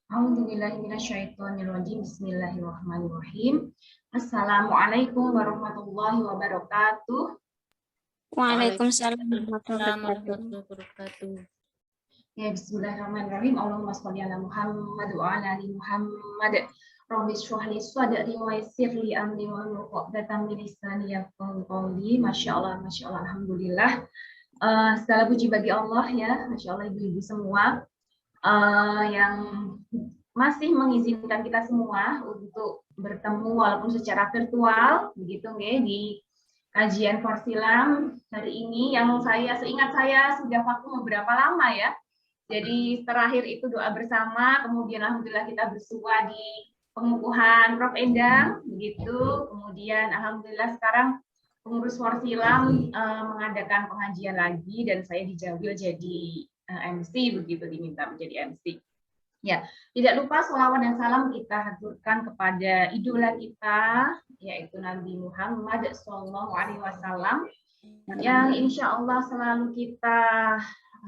A'udzubillahiminasyaitonirrajim. Bismillahirrahmanirrahim. Assalamualaikum warahmatullahi wabarakatuh. Waalaikumsalam warahmatullahi wabarakatuh. Warahmatullahi wabarakatuh. Ya, bismillahirrahmanirrahim. Allahumma sholli ala Muhammad wa ala ali Muhammad. Rabbi shrah li sadri wa yassir li amri wahlul 'uqdatam min lisani yafqahu qawli. Masyaallah, masyaallah, alhamdulillah. Segala puji bagi Allah ya, masyaallah ibu-ibu semua yang masih mengizinkan kita semua untuk bertemu walaupun secara virtual begitu nggih di kajian Forsilam hari ini yang seingat saya sudah vakum beberapa lama ya. Jadi terakhir itu doa bersama, kemudian alhamdulillah kita bersua di pengukuhan Prof Endang begitu. Kemudian alhamdulillah sekarang pengurus Forsilam mengadakan pengajian lagi dan saya dijawil jadi MC begitu, diminta menjadi MC. Ya, tidak lupa sholawat dan salam kita haturkan kepada idola kita, yaitu Nabi Muhammad SAW, yang insya Allah selalu kita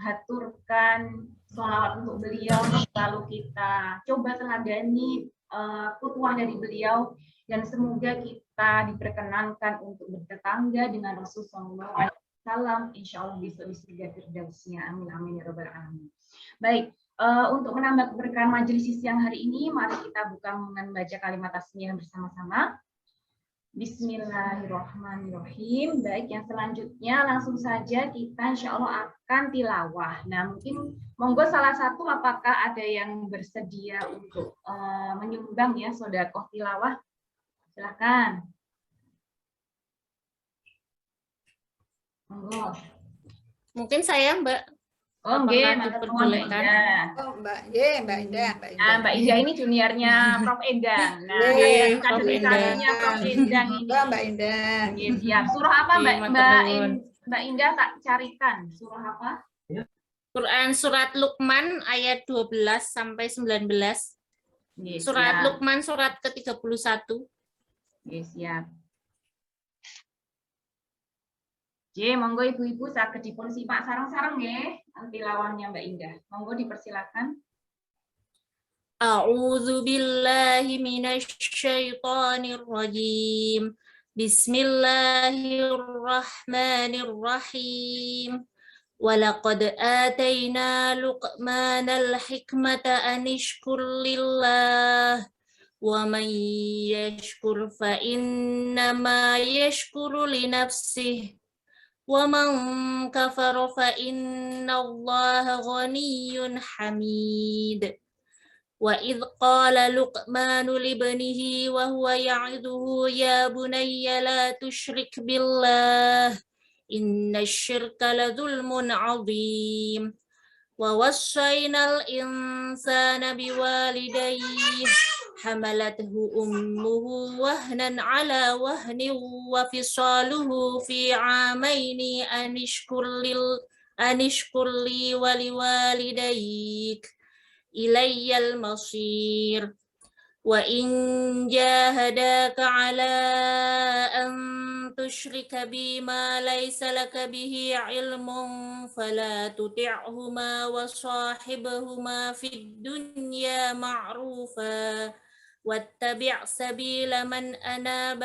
haturkan sholawat untuk beliau, selalu kita coba teladani petuah dari beliau, dan semoga kita diperkenankan untuk bertetangga dengan Rasulullah SAW, insya Allah bisa di surga firdausnya. Amin amin ya rabbal alamin. Baik. Untuk menambah keberkahan majelis siang hari ini, mari kita buka membaca kalimat tasmiyah bersama-sama. Bismillahirrahmanirrahim. Baik, yang selanjutnya langsung saja kita insya Allah akan tilawah. Nah, mungkin monggo salah satu apakah ada yang bersedia untuk menyumbang ya sedekah tilawah? Silakan. Monggo. Mungkin saya, Mbak. Oh, nggih, diperbolehkan. Oh, Mbak Indah. Mbak Indah ini juniornya Prof Endang. Nah, kaderisasinya Prof Endang ini. Mbak Indah. Siap. Surah apa Mbak Indah tak carikan? Surah apa? Quran surat Luqman ayat 12 sampai 19. Surat Luqman surat ke-31. Siap. Monggo ibu-ibu saged dipun simak sareng-sareng nggih tilawannya Mbak Indah. Monggo dipersilakan. A'udzu billahi minasy syaithanir rajim. Bismillahirrahmanirrahim. Walaqad atayna Luqmanal hikmata an ishkur lillah. Wa man yashkur fa innama yashkuru li nafsihi. وَمَنْ كَفَرَ فَإِنَّ اللَّهَ غَنِيٌّ حَمِيدٌ وَإِذْ قَالَ لُقْمَانُ لِابْنِهِ وَهُوَ يَعِظُهُ يَا بُنَيَّ لَا تُشْرِكْ بِاللَّهِ إِنَّ الشِّرْكَ لَظُلْمٌ عَظِيمٌ وَوَصَّيْنَا الْإِنسَانَ بِوَالِدَيْهِ حملته أمه وهنا على وهن وفصاله في عامين أن اشكر لي ولوالديك إلي المصير وإن جاهداك على أن تشرك بي ما ليس لك به علم فلا تطعهما وصاحبهما في الدنيا معروفا واتبع سبيل من أناب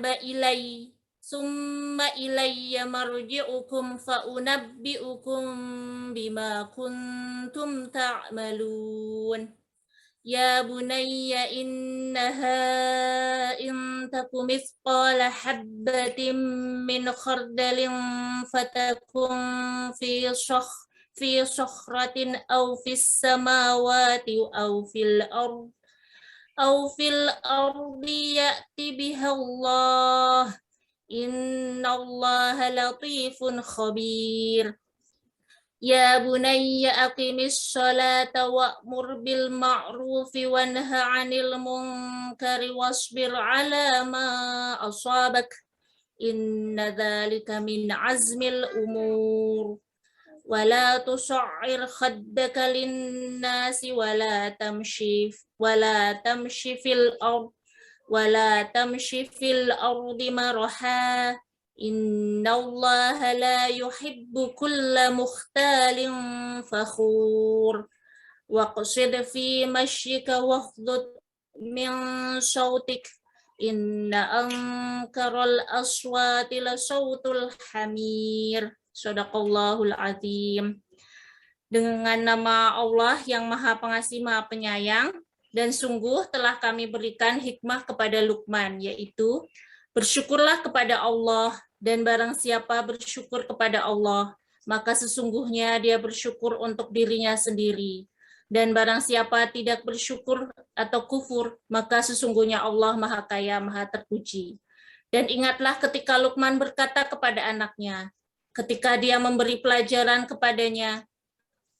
إلي ثم إلي مرجعكم فأنبئكم بما كنتم تعملون يا بني إنها إن تك مثقال حبة من خردل فتكن في صخرة أو في السماوات أو في الأرض يأتي بها الله إن الله لطيف خبير يا بني أقم الصلاة وأمر بالمعروف وانه عن المنكر واصبر على ما أصابك إن ذلك من عزم الأمور ولا تصعر خدك للناس ولا تمشي في الأرض مرحا Innallaha la yuhibbu kulla mukhtalin fakhur. Waqsid fi mashyika waghdud min sautik. Inna ankaral aswati la sautul hamir. Shadaqallahul azim. Dengan nama Allah yang Maha Pengasih, Maha Penyayang, dan sungguh telah kami berikan hikmah kepada Luqman, yaitu bersyukurlah kepada Allah, dan barang siapa bersyukur kepada Allah, maka sesungguhnya dia bersyukur untuk dirinya sendiri. Dan barang siapa tidak bersyukur atau kufur, maka sesungguhnya Allah Maha Kaya, Maha Terpuji. Dan ingatlah ketika Luqman berkata kepada anaknya, ketika dia memberi pelajaran kepadanya,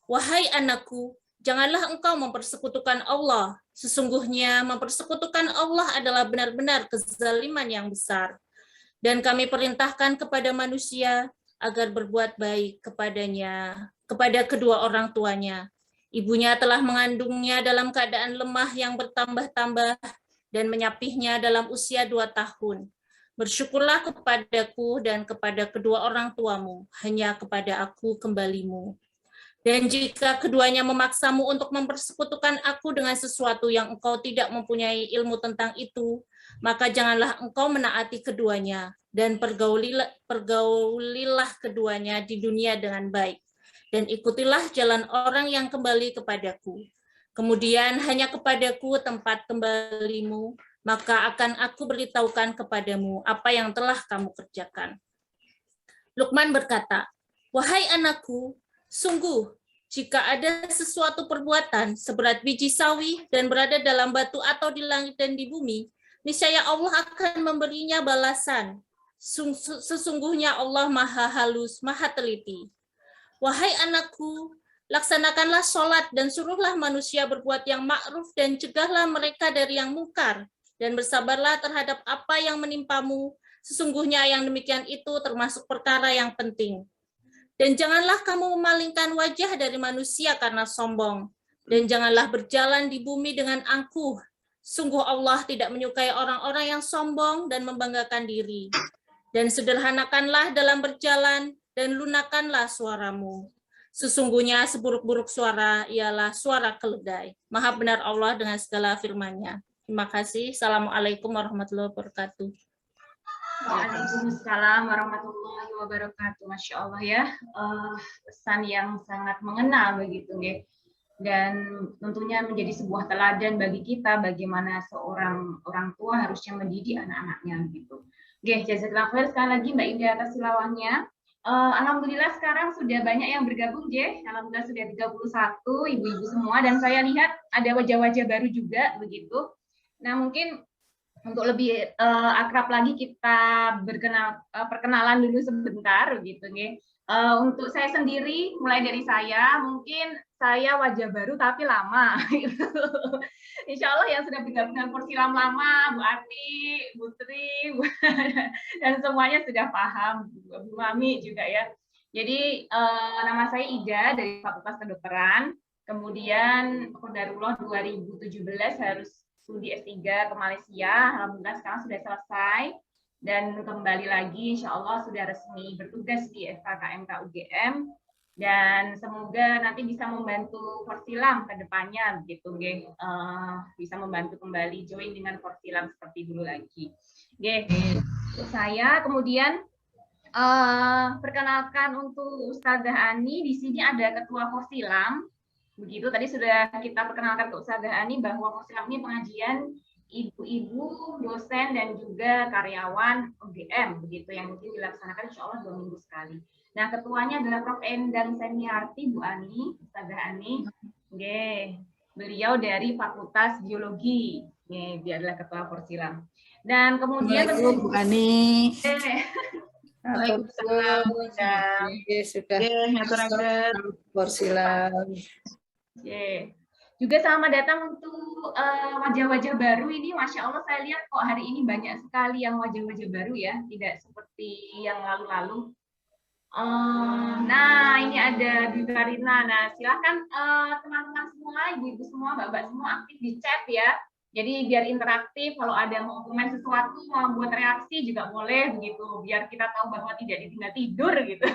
wahai anakku, janganlah engkau mempersekutukan Allah. Sesungguhnya mempersekutukan Allah adalah benar-benar kezaliman yang besar. Dan kami perintahkan kepada manusia agar berbuat baik kepadanya, kepada kedua orang tuanya. Ibunya telah mengandungnya dalam keadaan lemah yang bertambah-tambah dan menyapihnya dalam usia 2 tahun. Bersyukurlah kepadaku dan kepada kedua orang tuamu, hanya kepada aku kembalimu. Dan jika keduanya memaksamu untuk mempersekutukan aku dengan sesuatu yang engkau tidak mempunyai ilmu tentang itu, maka janganlah engkau menaati keduanya, dan pergaulilah keduanya di dunia dengan baik. Dan ikutilah jalan orang yang kembali kepadaku. Kemudian hanya kepadaku tempat kembalimu, maka akan aku beritahukan kepadamu apa yang telah kamu kerjakan. Luqman berkata, wahai anakku, sungguh, jika ada sesuatu perbuatan seberat biji sawi dan berada dalam batu atau di langit dan di bumi, niscaya Allah akan memberinya balasan. Sesungguhnya Allah Maha Halus, Maha Teliti. Wahai anakku, laksanakanlah sholat dan suruhlah manusia berbuat yang ma'ruf dan cegahlah mereka dari yang mungkar. Dan bersabarlah terhadap apa yang menimpamu. Sesungguhnya yang demikian itu termasuk perkara yang penting. Dan janganlah kamu memalingkan wajah dari manusia karena sombong. Dan janganlah berjalan di bumi dengan angkuh. Sungguh Allah tidak menyukai orang-orang yang sombong dan membanggakan diri. Dan sederhanakanlah dalam berjalan, dan lunakanlah suaramu. Sesungguhnya seburuk-buruk suara ialah suara keledai. Maha benar Allah dengan segala firman-Nya. Terima kasih. Assalamualaikum warahmatullahi wabarakatuh. Waalaikumsalam warahmatullahi wabarakatuh. Masya Allah ya, pesan yang sangat mengena begitu ya. Dan tentunya menjadi sebuah teladan bagi kita bagaimana seorang orang tua harusnya mendidik anak-anaknya gitu. Oke, jazakallahu khair sekali lagi Mbak Indah atas tilawahnya. Alhamdulillah sekarang sudah banyak yang bergabung, J. Alhamdulillah sudah 31 ibu-ibu semua, dan saya lihat ada wajah-wajah baru juga begitu. Nah, mungkin untuk lebih akrab lagi kita perkenalan dulu sebentar begitu, J. Untuk saya sendiri, mulai dari saya, mungkin saya wajah baru tapi lama. Gitu. Insya Allah yang sudah bergabung dengan Porsilam lama, Bu Ati, Bu Tri, dan semuanya sudah paham, Bu Mami juga ya. Jadi nama saya Ida dari Fakultas Kedokteran, kemudian Qadarullah 2017 harus studi S3 ke Malaysia, alhamdulillah sekarang sudah selesai, dan kembali lagi insya Allah sudah resmi bertugas di FKKMK UGM, dan semoga nanti bisa membantu Porsilam ke depannya begitu, bisa membantu kembali join dengan Porsilam seperti dulu lagi. Saya kemudian perkenalkan untuk Ustazah Ani, di sini ada Ketua Porsilam. Begitu tadi sudah kita perkenalkan ke Ustazah Ani bahwa Porsilam ini pengajian ibu-ibu, dosen dan juga karyawan UGM begitu yang mungkin dilaksanakan insya Allah 2 minggu sekali. Nah, ketuanya adalah Prof. Endang Seniarti, Bu Ani, Ustazah Ani. Beliau dari Fakultas Biologi. Dia adalah Ketua Porsilam. Dan kemudian Bu Ani. Waalaikumsalam. Sudah Porsilam. Juga selamat datang untuk wajah-wajah baru ini. Masya Allah saya lihat kok hari ini banyak sekali yang wajah-wajah baru ya. Tidak seperti yang lalu-lalu. Nah, ini ada Bu Karina. Nah, silakan teman-teman semua, ibu-ibu semua, bapak semua aktif di chat ya. Jadi biar interaktif, kalau ada mau komen sesuatu, mau buat reaksi juga boleh begitu, biar kita tahu bahwa tidak ditinggal tidur gitu.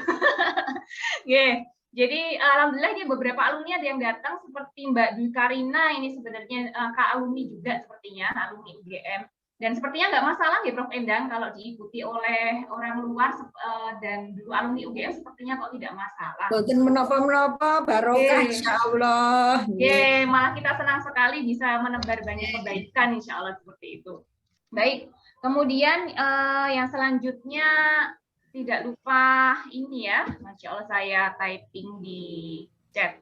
Yeah. Jadi alhamdulillah ya beberapa alumni ada yang datang seperti Mbak Dwi Karina, ini sebenarnya Kak alumni juga sepertinya, alumni UGM. Dan sepertinya nggak masalah ya Prof Endang kalau diikuti oleh orang luar dan dulu alumni UGM sepertinya kok tidak masalah. Boten menapa-menapa, barokah insya Allah. Malah kita senang sekali bisa menebar banyak kebaikan insya Allah seperti itu. Baik, kemudian yang selanjutnya tidak lupa ini ya, Masya Allah saya typing di chat.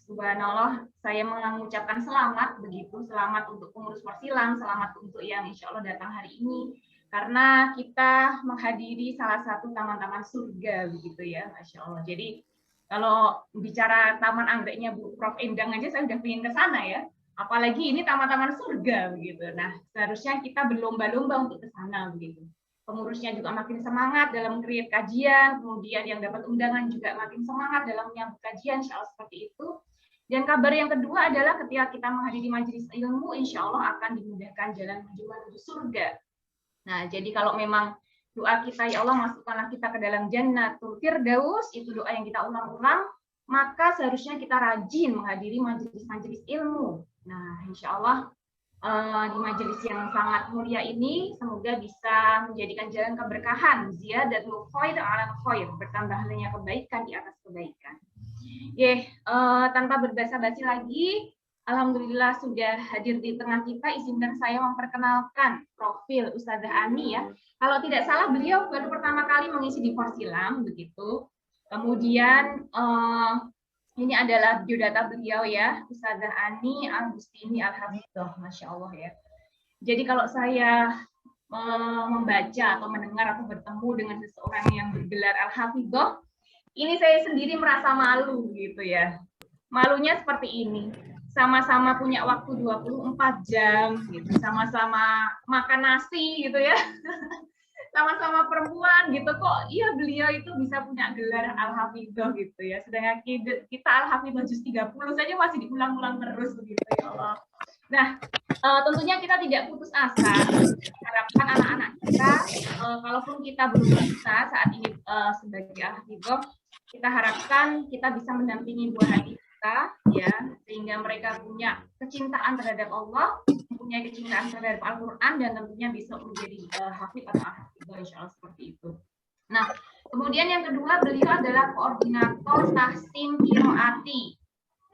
Subhanallah, saya mengucapkan selamat begitu, selamat untuk pengurus Persilang, selamat untuk yang insya Allah datang hari ini, karena kita menghadiri salah satu taman-taman surga begitu ya, Masya Allah. Jadi kalau bicara Taman Anggreknya Bu Prof Endang aja saya udah pengen ke sana ya, apalagi ini taman-taman surga begitu. Nah, seharusnya kita berlomba-lomba untuk ke sana begitu. Pengurusnya juga makin semangat dalam create kajian, kemudian yang dapat undangan juga makin semangat dalam menyambut kajian, insya Allah seperti itu. Dan kabar yang kedua adalah ketika kita menghadiri majelis ilmu, insya Allah akan dimudahkan jalan menuju surga. Nah, jadi kalau memang doa kita, ya Allah masukkanlah kita ke dalam Jannatul Firdaus, itu doa yang kita ulang-ulang, maka seharusnya kita rajin menghadiri majelis-majelis ilmu. Nah, insya Allah di majelis yang sangat mulia ini semoga bisa menjadikan jalan keberkahan, ziyadatul khair ala khair, bertambahnya kebaikan di atas kebaikan. Tanpa berbasa-basi lagi, alhamdulillah sudah hadir di tengah kita. Izinkan saya memperkenalkan profil Ustazah Ani ya. Kalau tidak salah beliau baru pertama kali mengisi di Persilang begitu. Kemudian ini adalah biodata beliau ya, Ustazah Ani Agustini Al-Hafidhah, Masya Allah ya. Jadi kalau saya membaca atau mendengar atau bertemu dengan seseorang yang bergelar Al-Hafidhah, ini saya sendiri merasa malu gitu ya. Malunya seperti ini, sama-sama punya waktu 24 jam, gitu, sama-sama makan nasi gitu ya. Sama-sama perempuan gitu kok iya beliau itu bisa punya gelar Al-Hafidhah gitu ya, sedangkan kita Al-Hafidhah juz 30 saja masih diulang-ulang terus begitu ya Allah. Nah, tentunya kita tidak putus asa, harapkan anak-anak kita kalaupun kita belum bisa saat ini sebagai Al-Hafidhah, kita harapkan kita bisa mendampingi buah hati kita ya, sehingga mereka punya kecintaan terhadap Allah, punya kecintaan terhadap Al-Quran, dan tentunya bisa menjadi hafid atau hafidhah insya Allah seperti itu. Nah, kemudian yang kedua beliau adalah koordinator tahsin kiroati,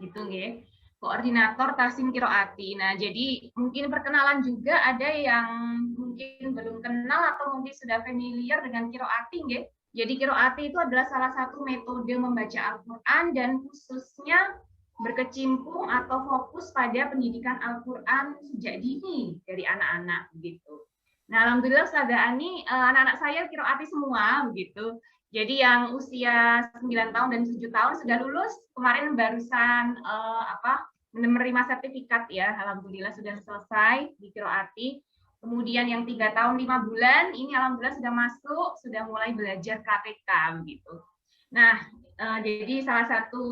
gitu ya, koordinator tahsin kiroati. Nah, jadi mungkin perkenalan juga ada yang mungkin belum kenal atau mungkin sudah familiar dengan kiroati, ya. Jadi kiroati itu adalah salah satu metode membaca Al-Quran dan khususnya berkecimpung atau fokus pada pendidikan Al-Quran sejak dini dari anak-anak begitu. Nah, alhamdulillah Ustazah Ani, anak-anak saya kiroati semua begitu. Jadi yang usia 9 tahun dan 7 tahun sudah lulus, kemarin barusan menerima sertifikat ya, alhamdulillah sudah selesai di kiroati. Kemudian yang 3 tahun 5 bulan ini alhamdulillah sudah masuk, sudah mulai belajar KPK begitu. Nah, jadi salah satu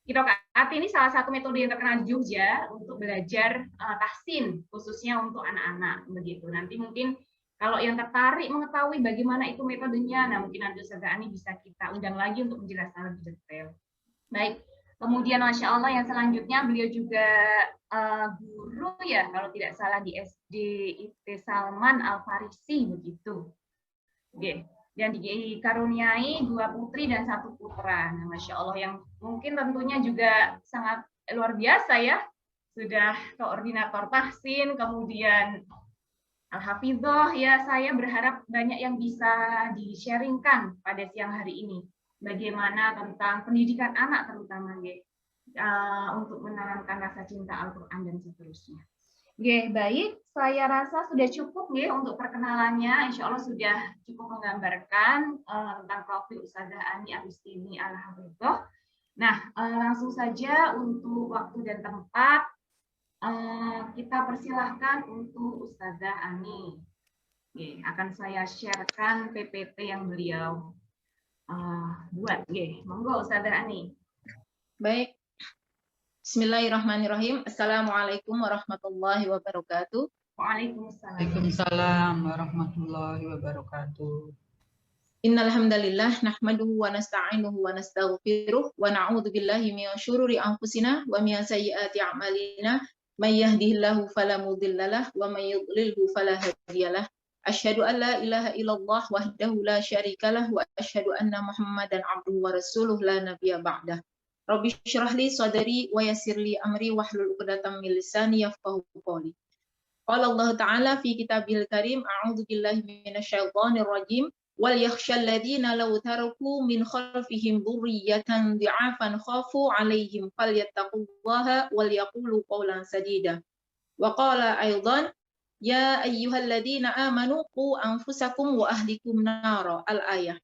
kiroati ini salah satu metode yang terkenal di Jogja untuk belajar tahsin khususnya untuk anak-anak begitu. Nanti mungkin kalau yang tertarik mengetahui bagaimana itu metodenya, nah mungkin nanti Ustazah Ani bisa kita undang lagi untuk menjelaskan lebih detail. Baik, kemudian Masya Allah yang selanjutnya beliau juga guru ya kalau tidak salah di SD IT Salman Al-Farisi begitu. Oke. Dan dikaruniai 2 putri dan 1 putra. Nah, Masya Allah yang mungkin tentunya juga sangat luar biasa ya. Sudah koordinator tahsin, kemudian Al-Hafidhah ya, saya berharap banyak yang bisa di-sharingkan pada siang hari ini. Bagaimana tentang pendidikan anak terutama ya, untuk menanamkan rasa cinta Al-Quran dan seterusnya. Oke, baik. Saya rasa sudah cukup ya untuk perkenalannya. Insya Allah sudah cukup menggambarkan tentang profil Ustazah Ani Agustini Al-Hafidhah. Nah, langsung saja untuk waktu dan tempat kita persilahkan untuk Ustazah Ani. Oke, akan saya sharekan PPT yang beliau buat. Oke, monggo Ustazah Ani. Baik. Bismillahirrahmanirrahim. Assalamualaikum warahmatullahi wabarakatuh. Waalaikumsalam. Waalaikumsalam warahmatullahi wabarakatuh. Innal hamdalillah nahmaduhu wa nasta'inuhu wa nastaghfiruh wa na'udzu billahi min syururi anfusina wa min sayyiati a'malina may yahdihillahu fala mudhillalah wa may yudlilhu fala hadiyalah. Asyhadu an la ilaha illallah wahdahu la syarikalah wa asyhadu anna Muhammadan abduhu wa rasuluh la nabiyya ba'dah. Rabbi syrah li sadri wa yassir li amri wahlul 'uqdatam min lisani yafqahu qawli. Qala Allah Ta'ala fi kitabil karim a'udzu billahi minasyaitonir rajim wal yakhshal ladzina law taraku min khalfihim dzurriyyatan dhi'afan khafu 'alaihim falyattaqullaha wal yaqulu qawlan sadida. Wa qala aidan ya ayyuhalladzina amanu qu anfusakum wa ahlikum nara al-ayah.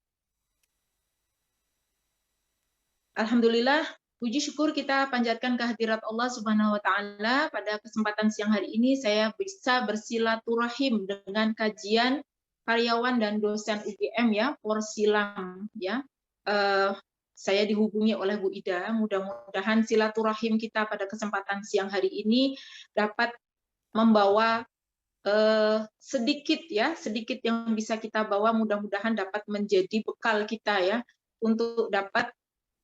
Alhamdulillah, puji syukur kita panjatkan kehadirat Allah Subhanahu wa taala. Pada kesempatan siang hari ini saya bisa bersilaturahim dengan kajian karyawan dan dosen UGM ya, Porsilam ya. Saya dihubungi oleh Bu Ida. Mudah-mudahan silaturahim kita pada kesempatan siang hari ini dapat membawa sedikit yang bisa kita bawa, mudah-mudahan dapat menjadi bekal kita ya untuk dapat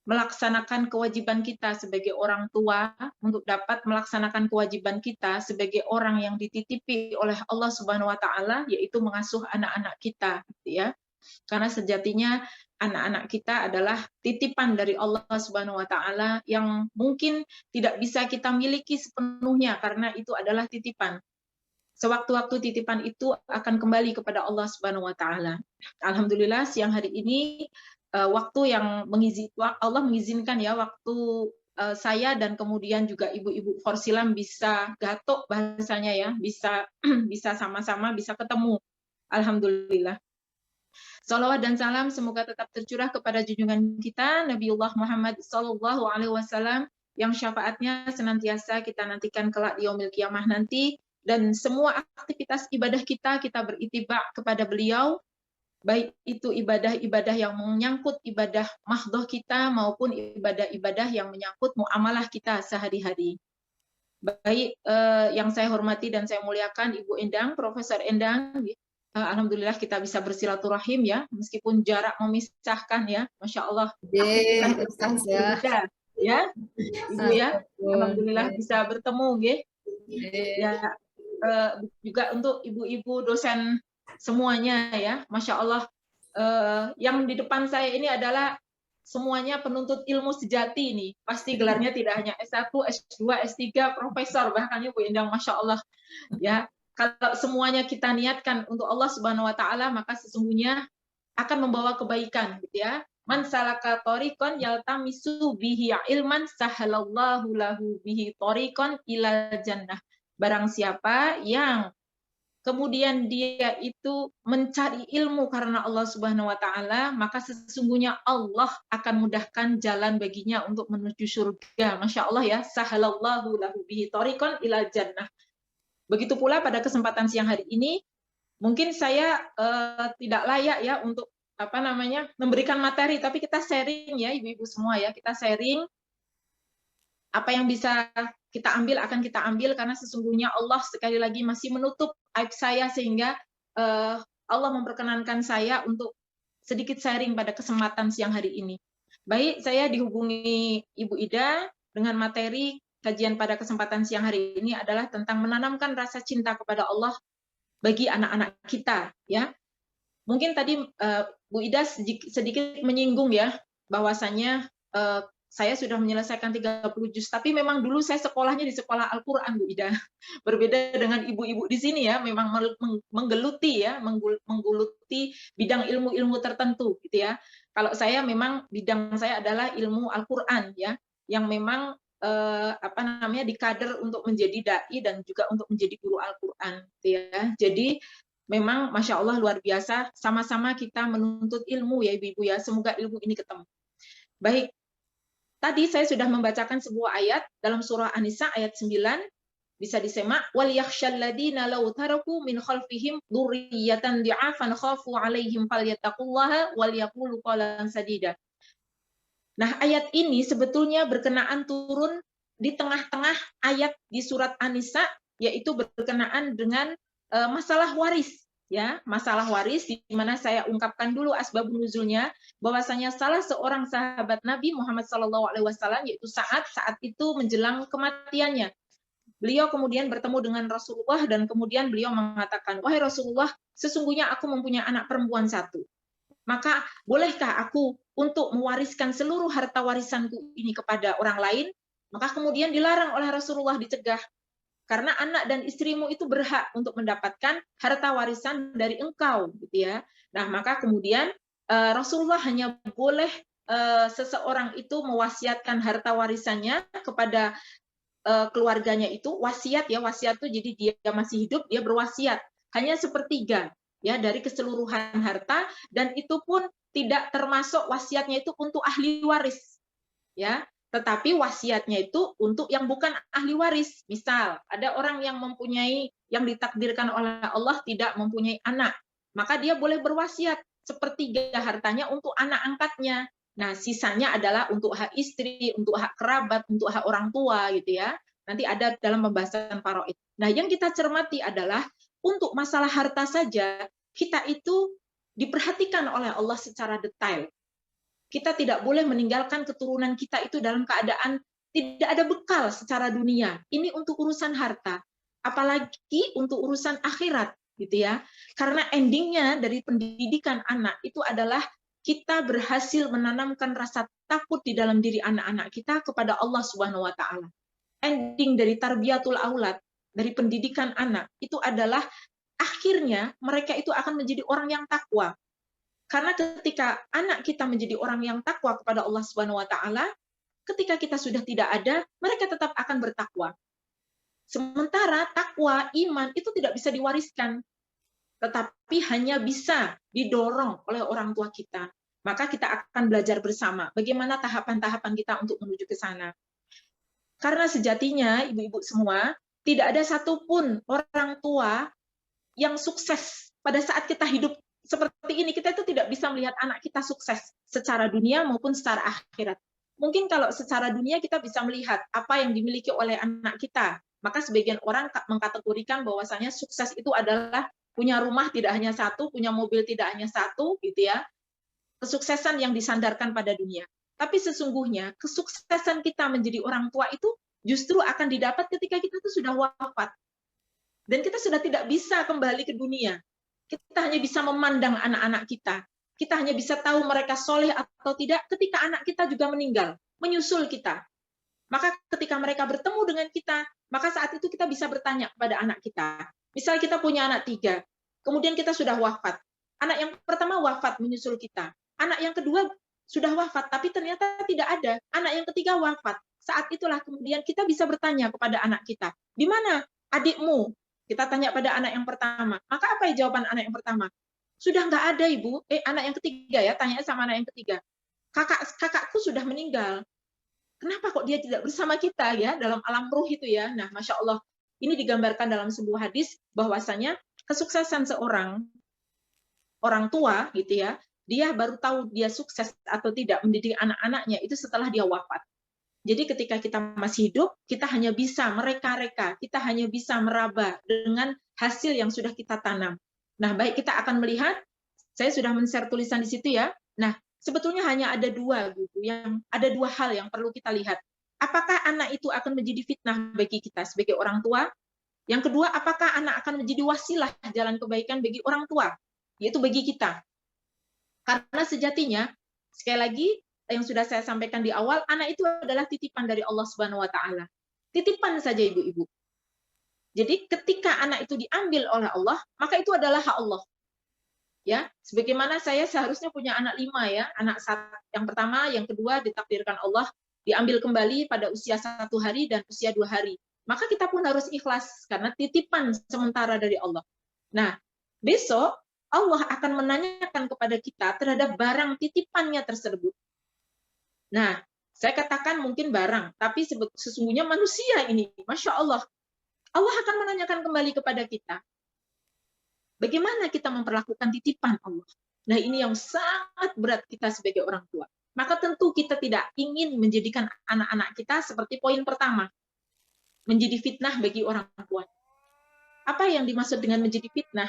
melaksanakan kewajiban kita sebagai orang tua, untuk dapat melaksanakan kewajiban kita sebagai orang yang dititipi oleh Allah Subhanahu wa taala, yaitu mengasuh anak-anak kita gitu ya. Karena sejatinya anak-anak kita adalah titipan dari Allah Subhanahu wa taala yang mungkin tidak bisa kita miliki sepenuhnya karena itu adalah titipan. Sewaktu-waktu titipan itu akan kembali kepada Allah Subhanahu wa taala. Alhamdulillah siang hari ini waktu yang Allah mengizinkan ya, waktu saya dan kemudian juga ibu-ibu Porsilam bisa gatok bahasanya ya, bisa sama-sama bisa ketemu. Alhamdulillah. Salawat dan salam semoga tetap tercurah kepada junjungan kita Nabiullah Muhammad sallallahu alaihi wasallam yang syafaatnya senantiasa kita nantikan kelak di yaumil qiyamah nanti, dan semua aktivitas ibadah kita beritibak kepada beliau, baik itu ibadah-ibadah yang menyangkut ibadah mahdhah kita maupun ibadah-ibadah yang menyangkut muamalah kita sehari-hari. Baik yang saya hormati dan saya muliakan Ibu Endang, Profesor Endang, alhamdulillah kita bisa bersilaturahim ya, meskipun jarak memisahkan ya, Masya Allah. Ya, Ibu ya, alhamdulillah bisa bertemu ya. Juga untuk ibu-ibu dosen semuanya ya, Masya Allah, yang di depan saya ini adalah semuanya penuntut ilmu sejati nih, pasti gelarnya tidak hanya S1, S2, S3, Profesor, bahkan Bu Endang, Masya Allah ya. Kalau semuanya kita niatkan untuk Allah Subhanahu wa taala, maka sesungguhnya akan membawa kebaikan gitu ya. Man salaka thoriqan yaltamisu bihi ilman sahalallahu lahu bihi thoriqan ila jannah. Barang siapa yang kemudian dia itu mencari ilmu karena Allah Subhanahu wa taala, maka sesungguhnya Allah akan mudahkan jalan baginya untuk menuju surga. Masya Allah ya, sahalallahu lahu bihi thoriqan ila jannah. Begitu pula pada kesempatan siang hari ini, mungkin saya tidak layak ya untuk memberikan materi, tapi kita sharing ya ibu-ibu semua ya, kita sharing apa yang bisa kita ambil akan kita ambil, karena sesungguhnya Allah sekali lagi masih menutup aib saya sehingga Allah memperkenankan saya untuk sedikit sharing pada kesempatan siang hari ini. Baik, saya dihubungi Ibu Ida dengan materi kajian pada kesempatan siang hari ini adalah tentang menanamkan rasa cinta kepada Allah bagi anak-anak kita ya. Mungkin tadi Bu Ida sedikit menyinggung ya bahwasanya saya sudah menyelesaikan 30 juz, tapi memang dulu saya sekolahnya di sekolah Al-Qur'an Bu Ida. Berbeda dengan ibu-ibu di sini ya, memang menggeluti bidang ilmu-ilmu tertentu gitu ya. Kalau saya memang bidang saya adalah ilmu Al-Qur'an ya, yang memang dikader untuk menjadi dai dan juga untuk menjadi guru Al-Qur'an gitu ya. Jadi memang Masya Allah luar biasa, sama-sama kita menuntut ilmu ya ibu-ibu ya, semoga ilmu ini ketemu. Baik, tadi saya sudah membacakan sebuah ayat dalam surah An-Nisa ayat 9, bisa disemak, wal yakhshal ladina law taraku min khalfihim dzurriyyatan dhi'afan khafu 'alaihim falyattaqullaha wal yaqulu qawlan sadida. Nah, ayat ini sebetulnya berkenaan turun di tengah-tengah ayat di surat An-Nisa, yaitu berkenaan dengan masalah waris, ya, masalah waris, di mana saya ungkapkan dulu asbabun nuzulnya, bahwasanya salah seorang sahabat Nabi Muhammad SAW, yaitu saat itu menjelang kematiannya, beliau kemudian bertemu dengan Rasulullah dan kemudian beliau mengatakan, wahai Rasulullah, sesungguhnya aku mempunyai anak perempuan satu. Maka bolehkah aku untuk mewariskan seluruh harta warisanku ini kepada orang lain? Maka kemudian dilarang oleh Rasulullah, dicegah. Karena anak dan istrimu itu berhak untuk mendapatkan harta warisan dari engkau, gitu ya. Nah, maka kemudian Rasulullah hanya boleh seseorang itu mewasiatkan harta warisannya kepada keluarganya itu, wasiat ya, wasiat itu jadi dia masih hidup, dia berwasiat hanya sepertiga ya dari keseluruhan harta, dan itu pun tidak termasuk wasiatnya itu untuk ahli waris, ya. Tetapi wasiatnya itu untuk yang bukan ahli waris. Misal, ada orang yang mempunyai, yang ditakdirkan oleh Allah tidak mempunyai anak, maka dia boleh berwasiat sepertiga hartanya untuk anak angkatnya. Nah, sisanya adalah untuk hak istri, untuk hak kerabat, untuk hak orang tua, gitu ya. Nanti ada dalam pembahasan faraid. Nah, yang kita cermati adalah untuk masalah harta saja, kita itu diperhatikan oleh Allah secara detail. Kita tidak boleh meninggalkan keturunan kita itu dalam keadaan tidak ada bekal secara dunia. Ini untuk urusan harta, apalagi untuk urusan akhirat, gitu ya. Karena endingnya dari pendidikan anak itu adalah kita berhasil menanamkan rasa takut di dalam diri anak-anak kita kepada Allah Subhanahu wa taala. Ending dari tarbiyatul aulad, dari pendidikan anak, itu adalah akhirnya mereka itu akan menjadi orang yang takwa. Karena ketika anak kita menjadi orang yang takwa kepada Allah Subhanahu wa taala, ketika kita sudah tidak ada, mereka tetap akan bertakwa. Sementara takwa, iman itu tidak bisa diwariskan, tetapi hanya bisa didorong oleh orang tua kita. Maka kita akan belajar bersama bagaimana tahapan-tahapan kita untuk menuju ke sana. Karena sejatinya, ibu-ibu semua, tidak ada satupun orang tua yang sukses pada saat kita hidup seperti ini. Kita itu tidak bisa melihat anak kita sukses secara dunia maupun secara akhirat. Mungkin kalau secara dunia kita bisa melihat apa yang dimiliki oleh anak kita. Maka sebagian orang mengkategorikan bahwasanya sukses itu adalah punya rumah tidak hanya satu, punya mobil tidak hanya satu, gitu ya. Kesuksesan yang disandarkan pada dunia. Tapi sesungguhnya kesuksesan kita menjadi orang tua itu justru akan didapat ketika kita itu sudah wafat. Dan kita sudah tidak bisa kembali ke dunia. Kita hanya bisa memandang anak-anak kita. Kita hanya bisa tahu mereka soleh atau tidak ketika anak kita juga meninggal, menyusul kita. Maka ketika mereka bertemu dengan kita, maka saat itu kita bisa bertanya kepada anak kita. Misal kita punya anak 3, kemudian kita sudah wafat. Anak yang pertama wafat menyusul kita. Anak yang kedua sudah wafat, tapi ternyata tidak ada. Anak yang ketiga wafat. Saat itulah kemudian kita bisa bertanya kepada anak kita, di mana adikmu? Kita tanya pada anak yang pertama. Maka apa jawaban anak yang pertama? Sudah nggak ada, Ibu. Anak yang ketiga ya, tanya sama anak yang ketiga. Kakakku sudah meninggal. Kenapa kok dia tidak bersama kita ya dalam alam ruh itu ya? Nah, Masya Allah, ini digambarkan dalam sebuah hadis bahwasanya kesuksesan seorang orang tua gitu ya, dia baru tahu dia sukses atau tidak mendidik anak-anaknya itu setelah dia wafat. Jadi ketika kita masih hidup, kita hanya bisa mereka-reka, kita hanya bisa meraba dengan hasil yang sudah kita tanam. Nah, baik, kita akan melihat, saya sudah men-share tulisan di situ ya. Nah, sebetulnya hanya ada dua hal yang perlu kita lihat. Apakah anak itu akan menjadi fitnah bagi kita sebagai orang tua? Yang kedua, apakah anak akan menjadi wasilah jalan kebaikan bagi orang tua, yaitu bagi kita? Karena sejatinya, sekali lagi, yang sudah saya sampaikan di awal, anak itu adalah titipan dari Allah Subhanahu wa taala. Titipan saja, ibu-ibu. Jadi ketika anak itu diambil oleh Allah, maka itu adalah hak Allah. Ya, sebagaimana saya seharusnya punya anak 5 ya, anak yang pertama, yang kedua ditakdirkan Allah diambil kembali pada usia 1 hari dan usia 2 hari. Maka kita pun harus ikhlas karena titipan sementara dari Allah. Nah, besok Allah akan menanyakan kepada kita terhadap barang titipannya tersebut. Nah, saya katakan mungkin barang, tapi sesungguhnya manusia ini, Masya Allah. Allah akan menanyakan kembali kepada kita. Bagaimana kita memperlakukan titipan Allah? Nah, ini yang sangat berat kita sebagai orang tua. maka tentu kita tidak ingin menjadikan anak-anak kita seperti poin pertama, menjadi fitnah bagi orang tua. Apa yang dimaksud dengan menjadi fitnah?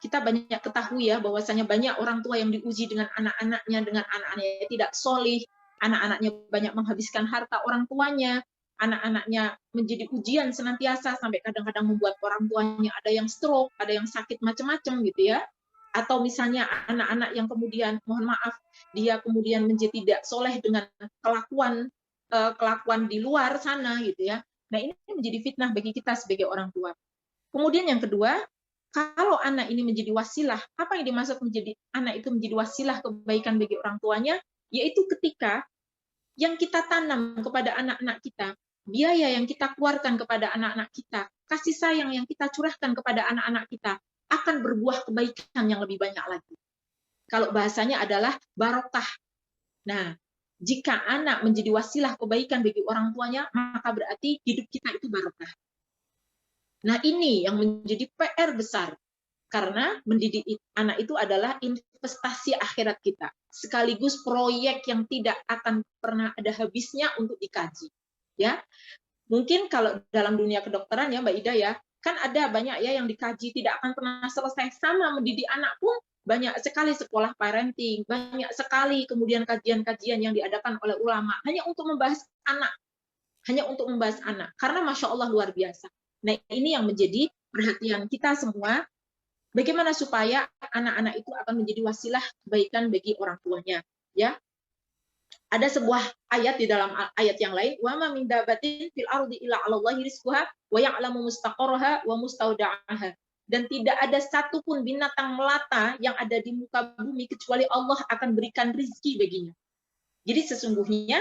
Kita banyak ketahui ya, bahwasanya banyak orang tua yang diuji dengan anak-anaknya yang tidak solih, anak-anaknya banyak menghabiskan harta orang tuanya, anak-anaknya menjadi ujian senantiasa, sampai kadang-kadang membuat orang tuanya ada yang stroke, ada yang sakit macam-macam gitu ya. Atau misalnya anak-anak yang kemudian, mohon maaf, dia kemudian menjadi tidak soleh dengan kelakuan di luar sana gitu ya. Nah, ini menjadi fitnah bagi kita sebagai orang tua. Kemudian yang kedua, kalau anak ini menjadi wasilah, apa yang dimaksud menjadi anak itu menjadi wasilah kebaikan bagi orang tuanya? Yaitu ketika yang kita tanam kepada anak-anak kita, biaya yang kita keluarkan kepada anak-anak kita, kasih sayang yang kita curahkan kepada anak-anak kita, akan berbuah kebaikan yang lebih banyak lagi. Kalau bahasanya adalah barokah. Nah, jika anak menjadi wasilah kebaikan bagi orang tuanya, maka berarti hidup kita itu barokah. Nah, ini yang menjadi PR besar. Karena mendidik anak itu adalah investasi akhirat kita. Sekaligus proyek yang tidak akan pernah ada habisnya untuk dikaji. Ya, mungkin kalau dalam dunia kedokteran ya Mbak Ida ya, kan ada banyak ya yang dikaji, tidak akan pernah selesai. Sama mendidik anak pun banyak sekali sekolah parenting, banyak sekali kemudian kajian-kajian yang diadakan oleh ulama hanya untuk membahas anak, karena Masya Allah luar biasa. Nah, ini yang menjadi perhatian kita semua, bagaimana supaya anak-anak itu akan menjadi wasilah kebaikan bagi orang tuanya. Ya, ada sebuah ayat di dalam ayat yang lain, wa ma min dabatin fil ardi illa 'alallahi rizquha wa ya'lamu mustaqarraha wa mustaudaha. Dan tidak ada satupun binatang melata yang ada di muka bumi kecuali Allah akan berikan rezeki baginya. Jadi sesungguhnya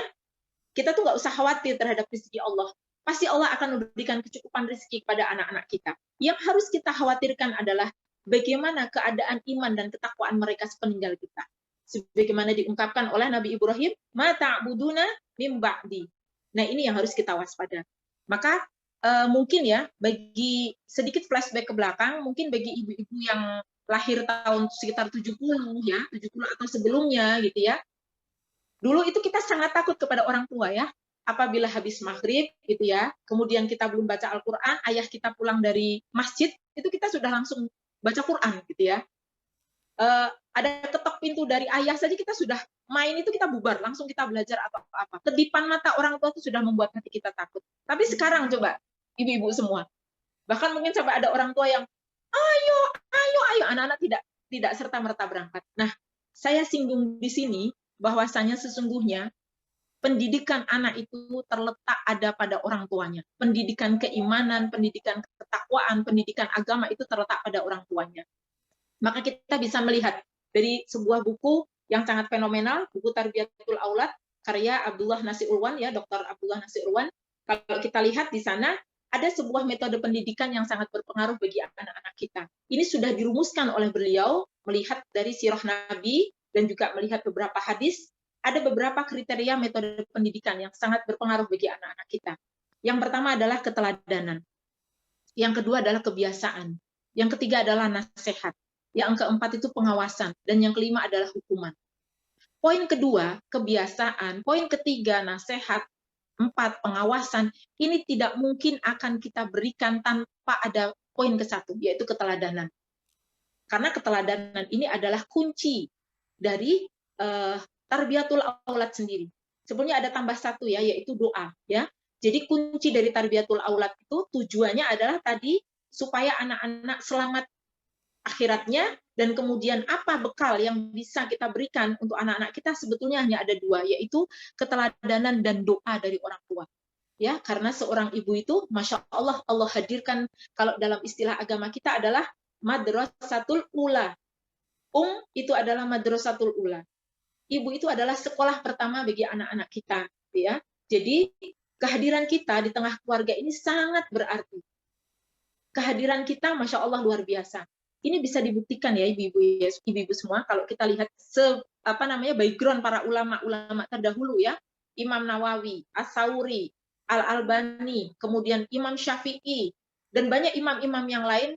kita tuh nggak usah khawatir terhadap rezeki Allah. Pasti Allah akan memberikan kecukupan rezeki kepada anak-anak kita. Yang harus kita khawatirkan adalah bagaimana keadaan iman dan ketakwaan mereka sepeninggal kita. Sebagaimana diungkapkan oleh Nabi Ibrahim, ma ta'buduna mim ba'di. Nah, ini yang harus kita waspada. Maka mungkin ya, bagi sedikit flashback ke belakang, mungkin bagi ibu-ibu yang lahir tahun sekitar 70 ya, 70 atau sebelumnya gitu ya. Dulu itu kita sangat takut kepada orang tua ya. Apabila habis maghrib gitu ya, kemudian kita belum baca Al-Qur'an, ayah kita pulang dari masjid, itu kita sudah langsung baca Quran gitu ya. Ada ketok pintu dari ayah saja kita sudah main itu kita bubar, langsung kita belajar apa-apa. Kedipan mata orang tua itu sudah membuat hati kita takut. Tapi sekarang coba ibu-ibu semua, bahkan mungkin sampai ada orang tua yang ayo anak-anak tidak serta-merta berangkat. Nah, saya singgung di sini bahwasanya sesungguhnya pendidikan anak itu terletak ada pada orang tuanya. Pendidikan keimanan, pendidikan ketakwaan, pendidikan agama itu terletak pada orang tuanya. Maka kita bisa melihat dari sebuah buku yang sangat fenomenal, buku Tarbiyatul Aulad, karya Abdullah Nasir Ulwan, ya, Dr. Abdullah Nasir Ulwan. Kalau kita lihat di sana, ada sebuah metode pendidikan yang sangat berpengaruh bagi anak-anak kita. Ini sudah dirumuskan oleh beliau, melihat dari sirah Nabi, dan juga melihat beberapa hadis, ada beberapa kriteria metode pendidikan yang sangat berpengaruh bagi anak-anak kita. Yang pertama adalah keteladanan. Yang kedua adalah kebiasaan. Yang ketiga adalah nasihat. Yang keempat itu pengawasan. Dan yang kelima adalah hukuman. Poin kedua, kebiasaan. Poin ketiga, nasihat. 4, pengawasan. Ini tidak mungkin akan kita berikan tanpa ada poin ke-1, yaitu keteladanan. Karena keteladanan ini adalah kunci dari Tarbiyatul Aulad sendiri. Sebenarnya ada tambah 1 ya, yaitu doa. Ya. Jadi kunci dari Tarbiyatul Aulad itu tujuannya adalah tadi supaya anak-anak selamat akhiratnya, dan kemudian apa bekal yang bisa kita berikan untuk anak-anak kita sebetulnya hanya ada 2, yaitu keteladanan dan doa dari orang tua. Ya, karena seorang ibu itu, Masya Allah, Allah hadirkan, kalau dalam istilah agama kita adalah madrasatul ula. Itu adalah madrasatul ula. Ibu itu adalah sekolah pertama bagi anak-anak kita. Ya. Jadi kehadiran kita di tengah keluarga ini sangat berarti. Kehadiran kita, Masya Allah, luar biasa. Ini bisa dibuktikan ya ibu-ibu semua kalau kita lihat background para ulama-ulama terdahulu ya, Imam Nawawi, As-Sauri, Al-Albani, kemudian Imam Syafi'i, dan banyak imam-imam yang lain,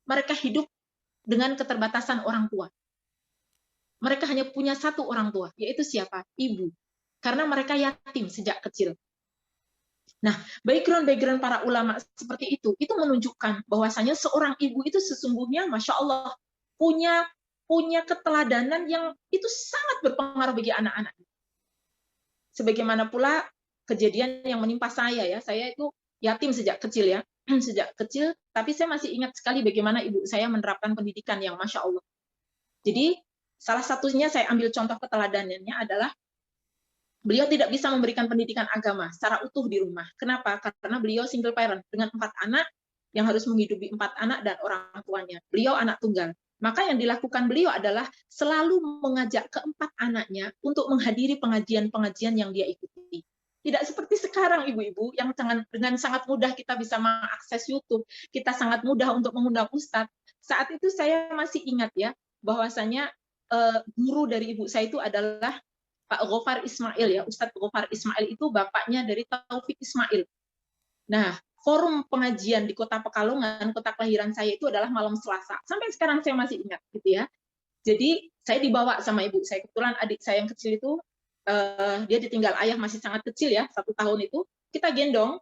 mereka hidup dengan keterbatasan orang tua. mereka hanya punya satu orang tua, yaitu siapa? Ibu. Karena mereka yatim sejak kecil. Nah, background para ulama seperti itu menunjukkan bahwasanya seorang ibu itu sesungguhnya, Masya Allah, punya keteladanan yang itu sangat berpengaruh bagi anak-anak. Sebagaimana pula kejadian yang menimpa saya ya, saya itu yatim sejak kecil ya, sejak kecil, tapi saya masih ingat sekali bagaimana ibu saya menerapkan pendidikan yang Masya Allah. Jadi, salah satunya saya ambil contoh keteladanannya adalah beliau tidak bisa memberikan pendidikan agama secara utuh di rumah. Kenapa? Karena beliau single parent dengan 4 anak yang harus menghidupi 4 anak dan orang tuanya. Beliau anak tunggal. Maka yang dilakukan beliau adalah selalu mengajak keempat anaknya untuk menghadiri pengajian-pengajian yang dia ikuti. Tidak seperti sekarang ibu-ibu yang dengan sangat mudah kita bisa mengakses YouTube, kita sangat mudah untuk mengundang ustadz. Saat itu saya masih ingat ya, bahwasanya guru dari ibu saya itu adalah Pak Gofar Ismail ya, Ustadz Gofar Ismail itu bapaknya dari Taufik Ismail. Nah, forum pengajian di Kota Pekalongan, kota kelahiran saya itu adalah malam Selasa. Sampai sekarang saya masih ingat gitu ya. Jadi saya dibawa sama ibu saya. Kebetulan adik saya yang kecil itu dia ditinggal ayah masih sangat kecil ya, 1 tahun itu. Kita gendong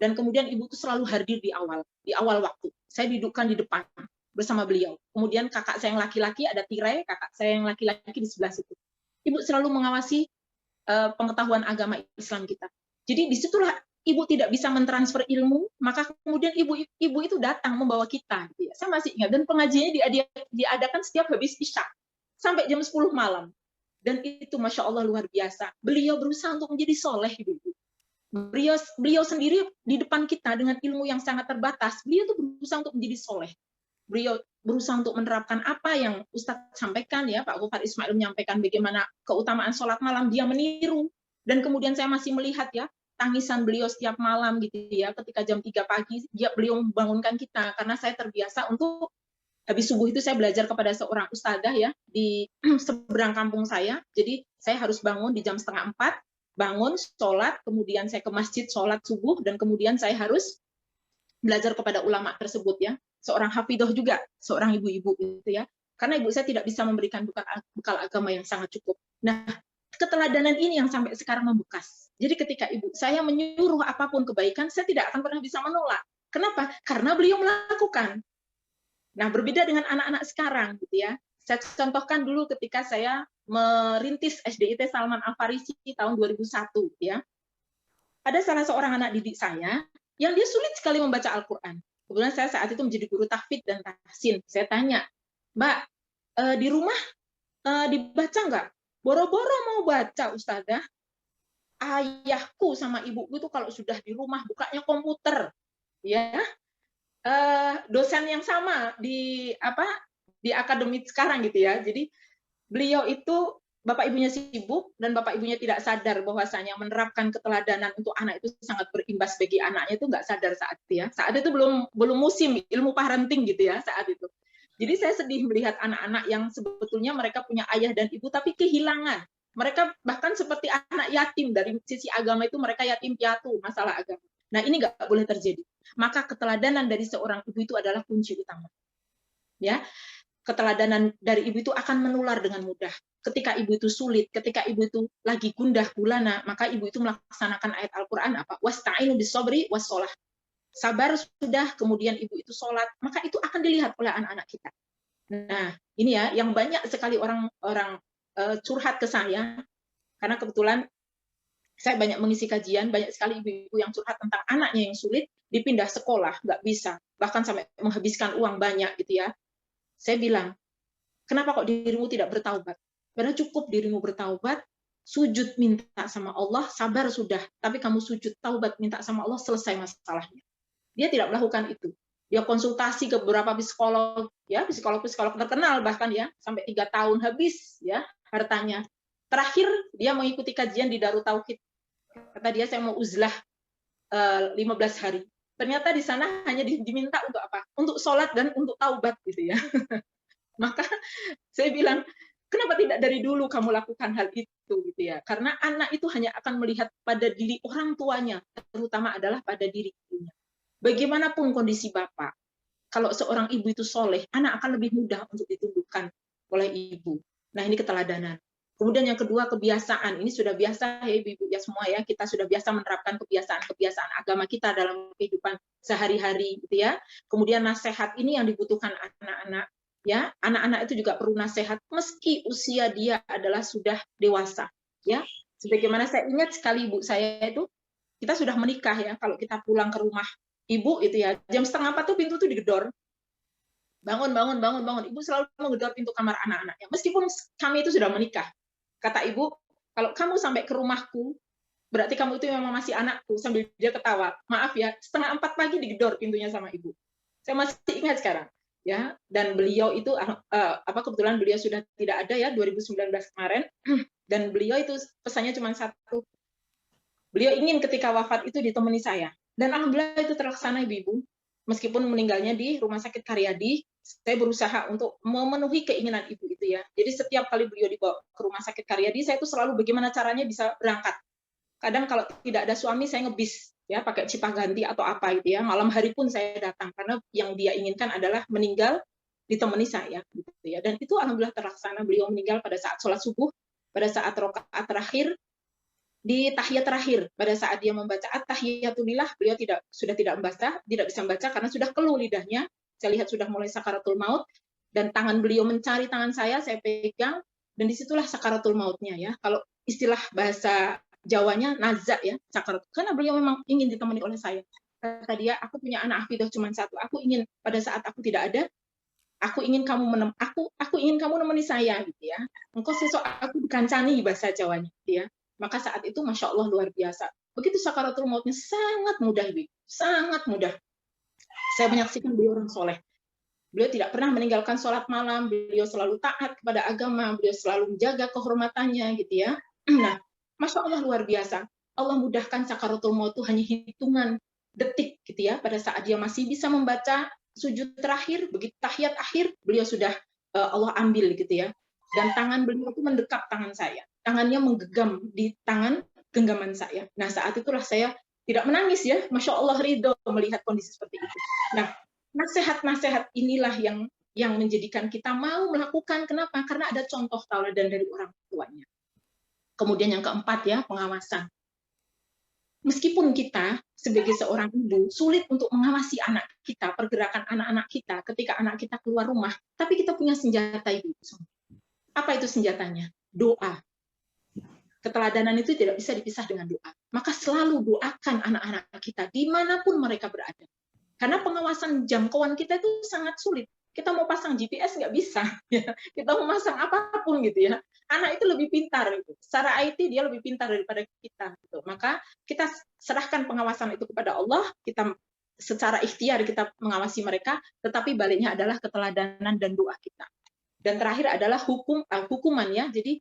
dan kemudian ibu itu selalu hadir di awal waktu. Saya dudukkan di depan bersama beliau. Kemudian kakak saya yang laki-laki ada tirai, kakak saya yang laki-laki di sebelah situ. Ibu selalu mengawasi pengetahuan agama Islam kita. Jadi disitulah ibu tidak bisa mentransfer ilmu, maka kemudian ibu itu datang membawa kita. Gitu ya. Saya masih ingat, dan pengajiannya diadakan setiap habis Isya, sampai jam 10 malam. Dan itu Masya Allah luar biasa. Beliau berusaha untuk menjadi soleh, ibu-ibu. Beliau sendiri di depan kita dengan ilmu yang sangat terbatas, beliau tuh berusaha untuk menjadi soleh. Beliau berusaha untuk menerapkan apa yang Ustadz sampaikan ya, Pak Gofar Ismail menyampaikan bagaimana keutamaan sholat malam, dia meniru. Dan kemudian saya masih melihat ya, tangisan beliau setiap malam gitu ya, ketika jam 3 pagi, beliau membangunkan kita, karena saya terbiasa untuk habis subuh itu saya belajar kepada seorang ustadzah ya, di seberang kampung saya, jadi saya harus bangun di jam 3:30, bangun, sholat, kemudian saya ke masjid, sholat subuh, dan kemudian saya harus belajar kepada ulama tersebut ya, seorang hafidah juga, seorang ibu-ibu gitu ya, karena ibu saya tidak bisa memberikan bekal agama yang sangat cukup. Nah, keteladanan ini yang sampai sekarang membekas. Jadi ketika ibu saya menyuruh apapun kebaikan, saya tidak akan pernah bisa menolak. Kenapa? Karena beliau melakukan. Nah, berbeda dengan anak-anak sekarang gitu ya. Saya contohkan dulu ketika saya merintis SDIT Salman Al-Farisi tahun 2001 ya. Ada salah seorang anak didik saya yang dia sulit sekali membaca Al-Qur'an. Kebetulan saya saat itu menjadi guru tahfidz dan tahsin. Saya tanya, "Mbak, di rumah dibaca nggak?" "Boro-boro mau baca, Ustazah. Ayahku sama ibuku itu kalau sudah di rumah bukanya komputer." Ya. Dosen yang sama di akademik sekarang gitu ya. Jadi beliau itu bapak ibunya sibuk dan bapak ibunya tidak sadar bahwasanya menerapkan keteladanan untuk anak itu sangat berimbas bagi anaknya, itu nggak sadar saat itu ya. Saat itu belum musim ilmu parenting gitu ya saat itu. Jadi saya sedih melihat anak-anak yang sebetulnya mereka punya ayah dan ibu tapi kehilangan. Mereka bahkan seperti anak yatim, dari sisi agama itu mereka yatim piatu masalah agama. Nah, ini nggak boleh terjadi. Maka keteladanan dari seorang ibu itu adalah kunci utama. Ya, keteladanan dari ibu itu akan menular dengan mudah. Ketika ibu itu sulit, ketika ibu itu lagi gundah gulana, maka ibu itu melaksanakan ayat Al-Qur'an apa? Wasta'inu bis-sabri was-shalah. Sabar sudah, kemudian ibu itu sholat, maka itu akan dilihat oleh anak-anak kita. Nah, ini ya yang banyak sekali orang curhat ke saya, karena kebetulan saya banyak mengisi kajian, banyak sekali ibu-ibu yang curhat tentang anaknya yang sulit, dipindah sekolah, nggak bisa, bahkan sampai menghabiskan uang banyak gitu ya. Saya bilang, kenapa kok dirimu tidak bertaubat? Padahal cukup dirimu bertaubat, sujud minta sama Allah, sabar sudah, tapi kamu sujud taubat minta sama Allah, selesai masalahnya. Dia tidak melakukan itu. Dia konsultasi ke beberapa psikolog, ya, psikolog terkenal bahkan ya, sampai 3 tahun habis ya hartanya. Terakhir dia mengikuti kajian di Darut Tauhid. Kata dia, saya mau uzlah 15 hari. Ternyata di sana hanya diminta untuk apa? Untuk sholat dan untuk taubat gitu ya. Maka saya bilang, kenapa tidak dari dulu kamu lakukan hal itu gitu ya? Karena anak itu hanya akan melihat pada diri orang tuanya, terutama adalah pada diri ibunya. Bagaimanapun kondisi bapak, kalau seorang ibu itu soleh, anak akan lebih mudah untuk ditumbuhkan oleh ibu. Nah, ini keteladanan. Kemudian yang kedua, kebiasaan. Ini sudah biasa ya ibu-ibu ya semua ya, kita sudah biasa menerapkan kebiasaan-kebiasaan agama kita dalam kehidupan sehari-hari gitu ya. Kemudian nasihat ini yang dibutuhkan anak-anak ya. Anak-anak itu juga perlu nasihat meski usia dia adalah sudah dewasa ya. Sebagaimana saya ingat sekali ibu saya itu, kita sudah menikah ya, kalau kita pulang ke rumah ibu itu ya, jam 3:30 tuh pintu tuh digedor. Bangun, bangun, bangun, bangun. Ibu selalu menggedor pintu kamar anak-anaknya. Meskipun kami itu sudah menikah. Kata ibu, kalau kamu sampai ke rumahku, berarti kamu itu memang masih anakku. Sambil dia ketawa. Maaf ya, 3:30 pagi digedor pintunya sama ibu. Saya masih ingat sekarang. Ya, dan beliau itu kebetulan beliau sudah tidak ada ya 2019 kemarin. Dan beliau itu pesannya cuma satu. Beliau ingin ketika wafat itu ditemani saya. Dan alhamdulillah itu terlaksana ibu-ibu. Meskipun meninggalnya di Rumah Sakit Karyadi, saya berusaha untuk memenuhi keinginan ibu itu ya. Jadi setiap kali beliau dibawa ke Rumah Sakit Karyadi, saya itu selalu bagaimana caranya bisa berangkat. Kadang kalau tidak ada suami, saya ngebis ya, pakai Cipaganti atau apa gitu ya. Malam hari pun saya datang karena yang dia inginkan adalah meninggal ditemani saya gitu ya. Dan itu alhamdulillah terlaksana. Beliau meninggal pada saat sholat subuh, pada saat rakaat terakhir, di tahiyat terakhir pada saat dia membaca at-tahiyatulillah, beliau sudah tidak bisa membaca karena sudah keluh lidahnya. Saya lihat sudah mulai sakaratul maut, dan tangan beliau mencari tangan saya pegang, dan disitulah sakaratul mautnya ya. Kalau istilah bahasa Jawanya nazak ya, sakarat. Karena beliau memang ingin ditemani oleh saya. Kata dia, aku punya anak hafidah cuma satu. Aku ingin pada saat aku tidak ada, aku ingin kamu nemeni saya gitu ya. Engkau sesok aku dikancani bahasa Jawanya gitu ya. Maka saat itu Masya Allah luar biasa. Begitu sakaratul mautnya sangat mudah, Ibu. Sangat mudah. Saya menyaksikan beliau orang soleh. Beliau tidak pernah meninggalkan sholat malam, beliau selalu taat kepada agama, beliau selalu menjaga kehormatannya gitu ya. Nah, Masya Allah luar biasa. Allah mudahkan sakaratul maut itu hanya hitungan detik gitu ya. Pada saat dia masih bisa membaca sujud terakhir, begitu tahiyat akhir, beliau sudah Allah ambil gitu ya. Dan tangan beliau itu mendekap tangan saya. Tangannya menggenggam di tangan genggaman saya. Nah, saat itulah saya tidak menangis ya. Masya Allah ridho melihat kondisi seperti itu. Nah, nasihat-nasihat inilah yang menjadikan kita mau melakukan. Kenapa? Karena ada contoh tauladan dari orang tuanya. Kemudian yang keempat ya, pengawasan. Meskipun kita sebagai seorang ibu sulit untuk mengawasi anak kita, pergerakan anak-anak kita ketika anak kita keluar rumah, tapi kita punya senjata ibu. Apa itu senjatanya? Doa. Keteladanan itu tidak bisa dipisah dengan doa. Maka selalu doakan anak-anak kita dimanapun mereka berada. Karena pengawasan jangkauan kita itu sangat sulit. Kita mau pasang GPS nggak bisa. Ya. Kita mau pasang apapun gitu ya. Anak itu lebih pintar. Gitu. Secara IT dia lebih pintar daripada kita. Gitu. Maka kita serahkan pengawasan itu kepada Allah. Kita secara ikhtiar kita mengawasi mereka. Tetapi baliknya adalah keteladanan dan doa kita. Dan terakhir adalah hukuman ya. Jadi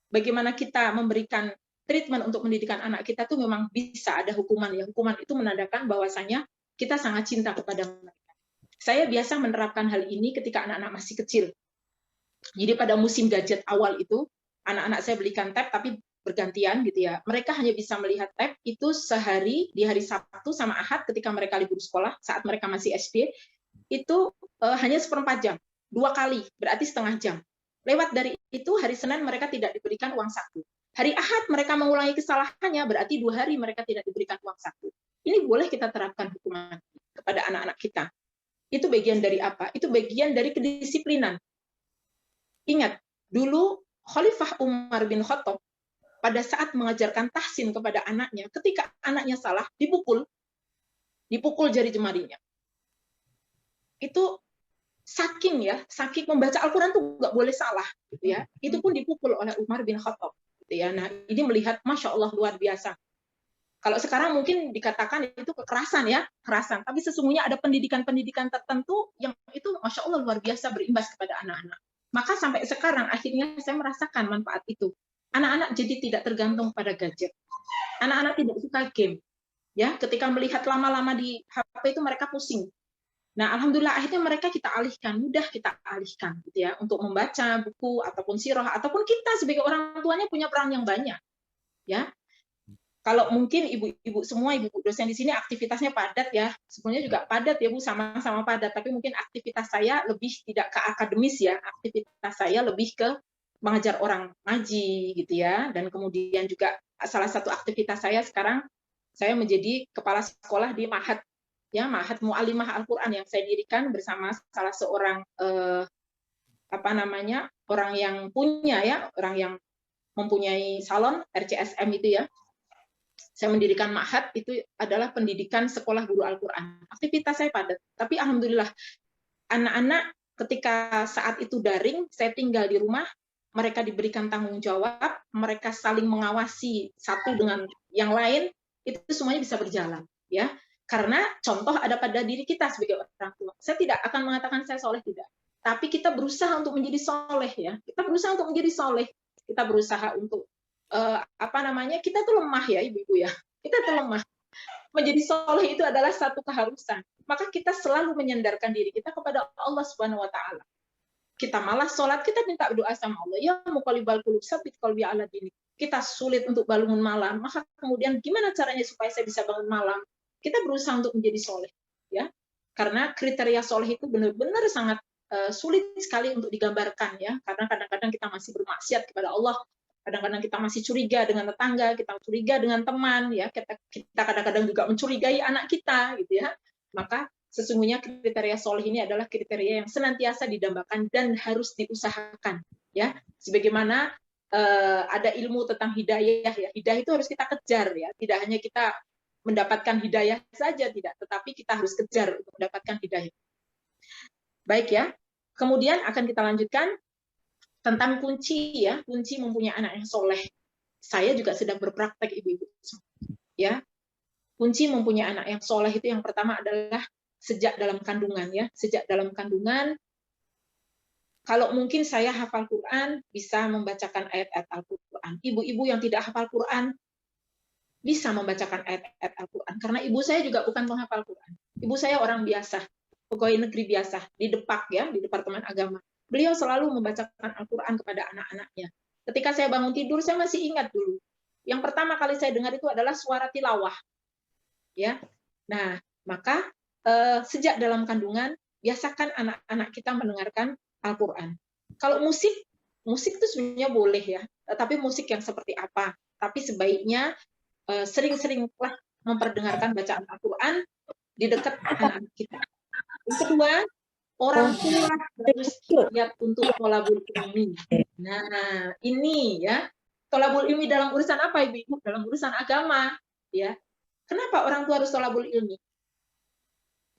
bagaimana kita memberikan treatment untuk pendidikan anak kita tuh memang bisa ada hukuman ya. Hukuman itu menandakan bahwasanya kita sangat cinta kepada mereka. Saya biasa menerapkan hal ini ketika anak-anak masih kecil. Jadi pada musim gadget awal itu, anak-anak saya belikan tab tapi bergantian gitu ya. Mereka hanya bisa melihat tab itu sehari di hari Sabtu sama Ahad ketika mereka libur sekolah, saat mereka masih SD, itu hanya 1/4 jam. 2 kali, berarti setengah jam. Lewat dari itu, hari Senin mereka tidak diberikan uang saku. Hari Ahad mereka mengulangi kesalahannya, berarti 2 hari mereka tidak diberikan uang saku. Ini boleh kita terapkan hukuman kepada anak-anak kita. Itu bagian dari apa? Itu bagian dari kedisiplinan. Ingat, dulu Khalifah Umar bin Khattab pada saat mengajarkan tahsin kepada anaknya, ketika anaknya salah, dipukul jari jemarinya. Itu saking membaca Al-Quran tuh nggak boleh salah, gitu ya. Itu pun dipukul oleh Umar bin Khattab, gitu ya. Nah, ini melihat Masya Allah luar biasa. Kalau sekarang mungkin dikatakan itu kekerasan ya, kekerasan. Tapi sesungguhnya ada pendidikan-pendidikan tertentu yang itu Masya Allah luar biasa berimbas kepada anak-anak. Maka sampai sekarang akhirnya saya merasakan manfaat itu. Anak-anak jadi tidak tergantung pada gadget. Anak-anak tidak suka game. Ya, ketika melihat lama-lama di HP itu mereka pusing. Nah, alhamdulillah akhirnya mereka kita alihkan, mudah kita alihkan gitu ya, untuk membaca buku ataupun sirah, ataupun kita sebagai orang tuanya punya peran yang banyak. Ya. Kalau mungkin ibu-ibu semua, ibu dosen di sini aktivitasnya padat ya. Sebenarnya juga padat ya Bu, sama-sama padat, tapi mungkin aktivitas saya lebih tidak ke akademis ya. Aktivitas saya lebih ke mengajar orang ngaji gitu ya, dan kemudian juga salah satu aktivitas saya sekarang saya menjadi kepala sekolah di Ma'had ya, Ma'had Mu'allimah Al-Qur'an yang saya dirikan bersama salah seorang orang yang punya ya, orang yang mempunyai salon RCSM itu ya. Saya mendirikan Ma'had, itu adalah pendidikan sekolah guru Al-Qur'an. Aktivitas saya padat, tapi alhamdulillah anak-anak ketika saat itu daring, saya tinggal di rumah, mereka diberikan tanggung jawab, mereka saling mengawasi satu dengan yang lain, itu semuanya bisa berjalan ya. Karena contoh ada pada diri kita sebagai orang tua. Saya tidak akan mengatakan saya soleh, tidak. Tapi kita berusaha untuk menjadi soleh ya. Kita berusaha untuk menjadi soleh. Kita berusaha untuk kita tuh lemah ya ibu-ibu ya. Kita tuh lemah. Menjadi soleh itu adalah satu keharusan. Maka kita selalu menyandarkan diri kita kepada Allah Subhanahu Wa Taala. Kita malas sholat, kita minta doa sama Allah. Ya muqallibal qulub, tsabit qalbi ala dinik. Kita sulit untuk bangun malam, maka kemudian gimana caranya supaya saya bisa bangun malam? Kita berusaha untuk menjadi soleh, ya. Karena kriteria soleh itu benar-benar sangat sulit sekali untuk digambarkan, ya. Karena kadang-kadang kita masih bermaksiat kepada Allah, kadang-kadang kita masih curiga dengan tetangga, kita curiga dengan teman, ya. Kita kadang-kadang juga mencurigai anak kita, gitu ya. Maka sesungguhnya kriteria soleh ini adalah kriteria yang senantiasa didambakan dan harus diusahakan, ya. Sebagaimana ada ilmu tentang hidayah, ya. Hidayah itu harus kita kejar, ya. Tidak hanya kita mendapatkan hidayah saja, tidak, tetapi kita harus kejar untuk mendapatkan hidayah. Baik ya, kemudian akan kita lanjutkan tentang kunci ya, kunci mempunyai anak yang soleh. Saya juga sedang berpraktek ibu-ibu, ya. Kunci mempunyai anak yang soleh itu yang pertama adalah sejak dalam kandungan ya, sejak dalam kandungan. Kalau mungkin saya hafal Quran, bisa membacakan ayat-ayat Al-Quran. Ibu-ibu yang tidak hafal Quran, bisa membacakan ayat-ayat Al-Quran. Karena ibu saya juga bukan penghafal Quran. Ibu saya orang biasa, pegawai negeri biasa, di Depak ya, di Departemen Agama. Beliau selalu membacakan Al-Quran kepada anak-anaknya. Ketika saya bangun tidur, saya masih ingat dulu. Yang pertama kali saya dengar itu adalah suara tilawah. Ya. Nah, maka sejak dalam kandungan, biasakan anak-anak kita mendengarkan Al-Quran. Kalau musik itu sebenarnya boleh ya, tapi musik yang seperti apa? Tapi sebaiknya sering-seringlah memperdengarkan bacaan Al-Quran di dekat anak-anak kita. Yang kedua, orang tua harus giat untuk tholabul ilmi. Nah, ini ya, tholabul ilmi dalam urusan apa ibu-ibu? Dalam urusan agama, ya. Kenapa orang tua harus tholabul ilmi?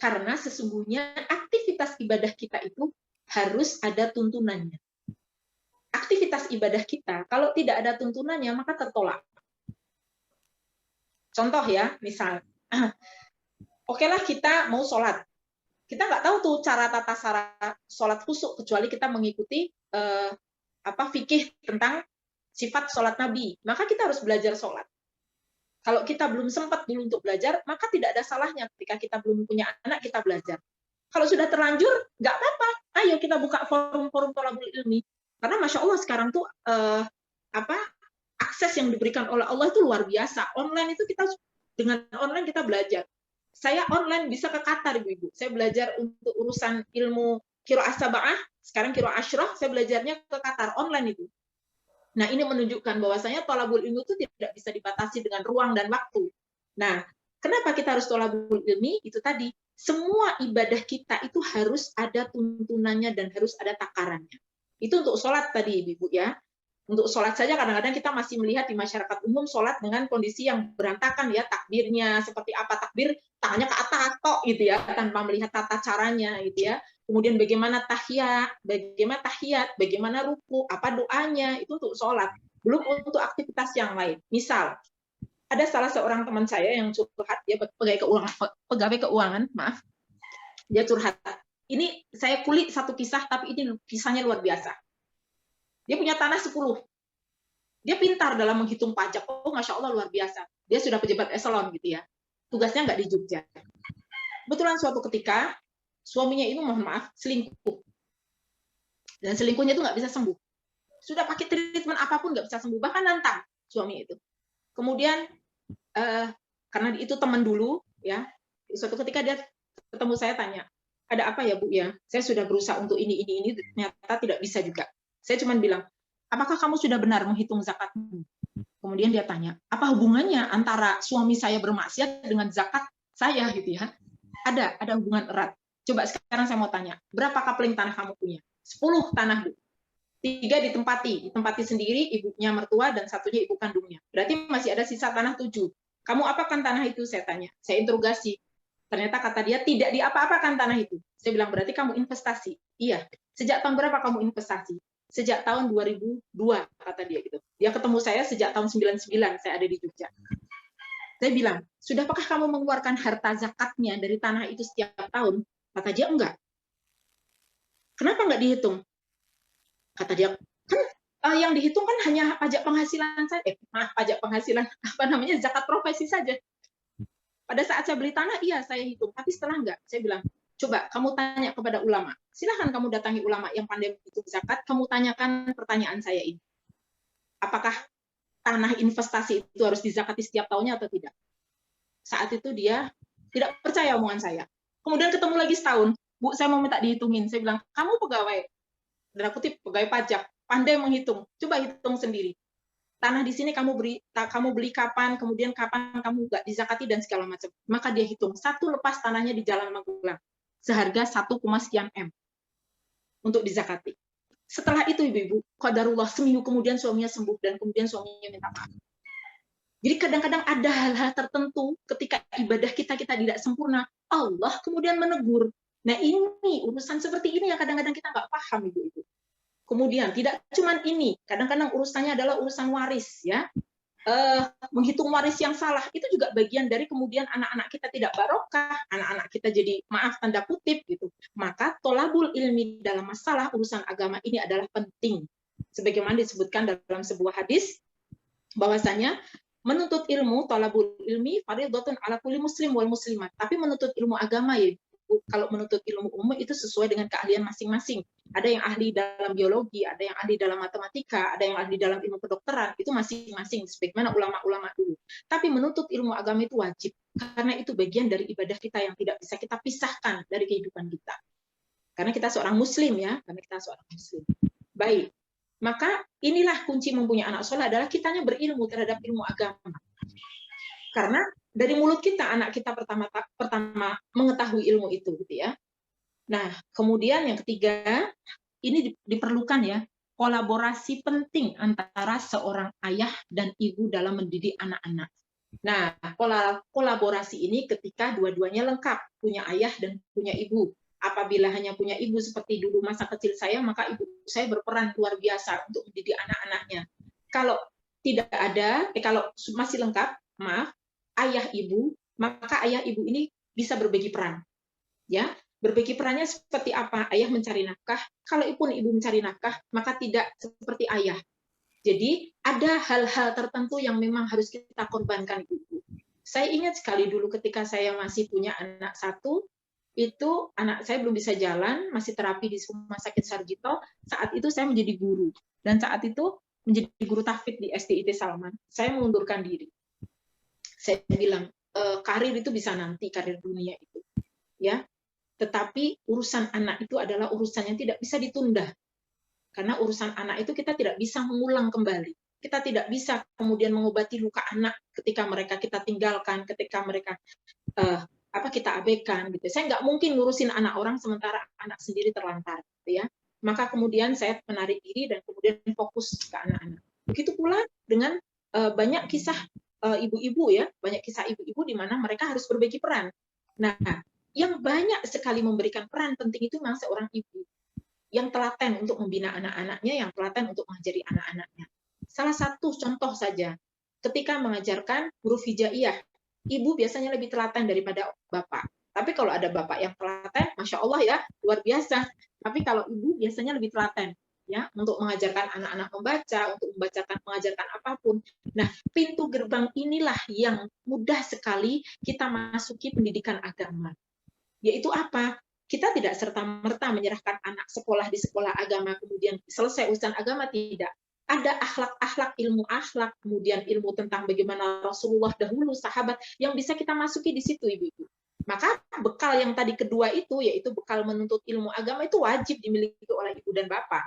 Karena sesungguhnya aktivitas ibadah kita itu harus ada tuntunannya. Aktivitas ibadah kita, kalau tidak ada tuntunannya, maka tertolak. Contoh ya, misal, okelah kita mau sholat. Kita nggak tahu tuh cara tata cara sholat khusyuk, kecuali kita mengikuti fikih tentang sifat sholat Nabi. Maka kita harus belajar sholat. Kalau kita belum sempat dulu untuk belajar, maka tidak ada salahnya ketika kita belum punya anak, kita belajar. Kalau sudah terlanjur, nggak apa-apa. Ayo kita buka forum-forum tholabul ilmi. Karena Masya Allah sekarang tuh akses yang diberikan oleh Allah itu luar biasa. Online itu dengan online kita belajar. Saya online bisa ke Qatar, ibu-ibu. Saya belajar untuk urusan ilmu qiraah sab'ah, sekarang qiraah asyrah, saya belajarnya ke Qatar online itu. Nah, ini menunjukkan bahwasanya tholabul ilmi itu tidak bisa dibatasi dengan ruang dan waktu. Nah, kenapa kita harus tholabul ilmi? Itu tadi, semua ibadah kita itu harus ada tuntunannya dan harus ada takarannya. Itu untuk sholat tadi, ibu-ibu ya. Untuk sholat saja kadang-kadang kita masih melihat di masyarakat umum sholat dengan kondisi yang berantakan ya, takbirnya seperti apa, takbir tangannya ke atas kok gitu ya, tanpa melihat tata caranya gitu ya. Kemudian bagaimana tahiyat, bagaimana ruku, apa doanya, itu untuk sholat. Belum untuk aktivitas yang lain. Misal, ada salah seorang teman saya yang curhat, dia pegawai keuangan, maaf, dia curhat. Ini saya kulik satu kisah, tapi ini kisahnya luar biasa. Dia punya tanah 10. Dia pintar dalam menghitung pajak. Oh, Masya Allah, luar biasa. Dia sudah pejabat eselon gitu ya. Tugasnya nggak di Jogja. Kebetulan suatu ketika, suaminya itu mohon maaf, selingkuh. Dan selingkuhnya itu nggak bisa sembuh. Sudah pakai treatment apapun nggak bisa sembuh. Bahkan nantang suami itu. Kemudian, karena itu teman dulu, ya. Suatu ketika dia ketemu saya tanya, ada apa ya Bu ya? Saya sudah berusaha untuk ini, ternyata tidak bisa juga. Saya cuma bilang, apakah kamu sudah benar menghitung zakatmu? Kemudian dia tanya, apa hubungannya antara suami saya bermaksiat dengan zakat saya gitu ya? Ada hubungan erat. Coba sekarang saya mau tanya, berapa kapling tanah kamu punya? 10 tanah, Bu. 3 ditempati sendiri ibunya mertua dan satunya ibu kandungnya. Berarti masih ada sisa tanah 7. Kamu apakan tanah itu? Saya tanya. Saya interogasi. Ternyata kata dia tidak diapa-apakan tanah itu. Saya bilang berarti kamu investasi. Iya. Sejak tahun berapa kamu investasi? Sejak tahun 2002 kata dia gitu. Dia ketemu saya sejak tahun 99 saya ada di Jogja. Saya bilang, sudahkah kamu mengeluarkan harta zakatnya dari tanah itu setiap tahun? Kata dia enggak. Kenapa enggak dihitung? Kata dia, kan yang dihitung kan hanya pajak penghasilan saya. Pajak penghasilan, zakat profesi saja. Pada saat saya beli tanah, iya saya hitung. Tapi setelah enggak, saya bilang, coba kamu tanya kepada ulama. Silahkan kamu datangi ulama yang pandai menghitung zakat, kamu tanyakan pertanyaan saya ini. Apakah tanah investasi itu harus dizakati setiap tahunnya atau tidak? Saat itu dia tidak percaya omongan saya. Kemudian ketemu lagi setahun, Bu, saya mau minta dihitungin. Saya bilang, kamu pegawai, dalam kutip pegawai pajak, pandai menghitung, coba hitung sendiri. Tanah di sini kamu beli kapan, kemudian kapan kamu nggak dizakati dan segala macam. Maka dia hitung satu lepas tanahnya di Jalan Magelang, seharga 1, sekian M untuk dizakati. Setelah itu ibu-ibu, qadarullah seminggu kemudian suaminya sembuh dan kemudian suaminya minta maaf. Jadi kadang-kadang ada hal-hal tertentu ketika ibadah kita tidak sempurna, Allah kemudian menegur. Nah ini urusan seperti ini yang kadang-kadang kita nggak paham ibu-ibu. Kemudian tidak cuma ini, kadang-kadang urusannya adalah urusan waris ya. Menghitung waris yang salah itu juga bagian dari kemudian anak-anak kita tidak barokah, anak-anak kita jadi maaf tanda kutip gitu. Maka tolabul ilmi dalam masalah urusan agama ini adalah penting. Sebagaimana disebutkan dalam sebuah hadis bahwasanya menuntut ilmu, tolabul ilmi fardhatun ala kulli muslim wal muslimat. Tapi menuntut ilmu agama ya, kalau menuntut ilmu umum itu sesuai dengan keahlian masing-masing. Ada yang ahli dalam biologi, ada yang ahli dalam matematika, ada yang ahli dalam ilmu kedokteran, itu masing-masing sebagaimana ulama-ulama dulu. Tapi menuntut ilmu agama itu wajib, karena itu bagian dari ibadah kita yang tidak bisa kita pisahkan dari kehidupan kita. Karena kita seorang muslim ya, Baik. Maka inilah kunci mempunyai anak soleh adalah kitanya berilmu terhadap ilmu agama. Karena dari mulut kita, anak kita pertama mengetahui ilmu itu, gitu ya. Nah, kemudian yang ketiga, ini diperlukan ya, kolaborasi penting antara seorang ayah dan ibu dalam mendidik anak-anak. Nah, kolaborasi ini ketika dua-duanya lengkap, punya ayah dan punya ibu. Apabila hanya punya ibu seperti dulu masa kecil saya, maka ibu saya berperan luar biasa untuk mendidik anak-anaknya. Kalau tidak ada, kalau masih lengkap, maaf, ayah ibu, maka ayah ibu ini bisa berbagi peran. Ya, berbagi perannya seperti apa? Ayah mencari nafkah, kalau pun ibu mencari nafkah, maka tidak seperti ayah. Jadi ada hal-hal tertentu yang memang harus kita korbankan ibu. Saya ingat sekali dulu ketika saya masih punya anak satu, itu anak saya belum bisa jalan, masih terapi di Rumah Sakit Sarjito. Saat itu saya menjadi guru, dan saat itu menjadi guru tahfidz di SDIT Salman. Saya mengundurkan diri. Saya bilang karir itu bisa nanti, karir dunia itu, ya. Tetapi urusan anak itu adalah urusan yang tidak bisa ditunda, karena urusan anak itu kita tidak bisa mengulang kembali. Kita tidak bisa kemudian mengobati luka anak ketika mereka kita tinggalkan, ketika mereka kita abaikan gitu. Saya nggak mungkin ngurusin anak orang sementara anak sendiri terlantar, gitu ya. Maka kemudian saya menarik diri dan kemudian fokus ke anak-anak. Begitu pula dengan banyak kisah ibu-ibu ya, banyak kisah ibu-ibu di mana mereka harus berbagi peran. Nah, yang banyak sekali memberikan peran penting itu memang seorang ibu yang telaten untuk membina anak-anaknya, yang telaten untuk mengajari anak-anaknya. Salah satu contoh saja, ketika mengajarkan huruf hijaiyah, ibu biasanya lebih telaten daripada bapak. Tapi kalau ada bapak yang telaten, Masya Allah ya, luar biasa. Tapi kalau ibu biasanya lebih telaten, ya, untuk mengajarkan anak-anak membaca, untuk mengajarkan apapun. Nah, pintu gerbang inilah yang mudah sekali kita masuki pendidikan agama. Yaitu apa? Kita tidak serta-merta menyerahkan anak sekolah di sekolah agama, kemudian selesai urusan agama, tidak. Ada akhlak-akhlak, ilmu akhlak, kemudian ilmu tentang bagaimana Rasulullah dahulu, sahabat, yang bisa kita masuki di situ, ibu-ibu. Maka bekal yang tadi kedua itu, yaitu bekal menuntut ilmu agama, itu wajib dimiliki oleh ibu dan bapak.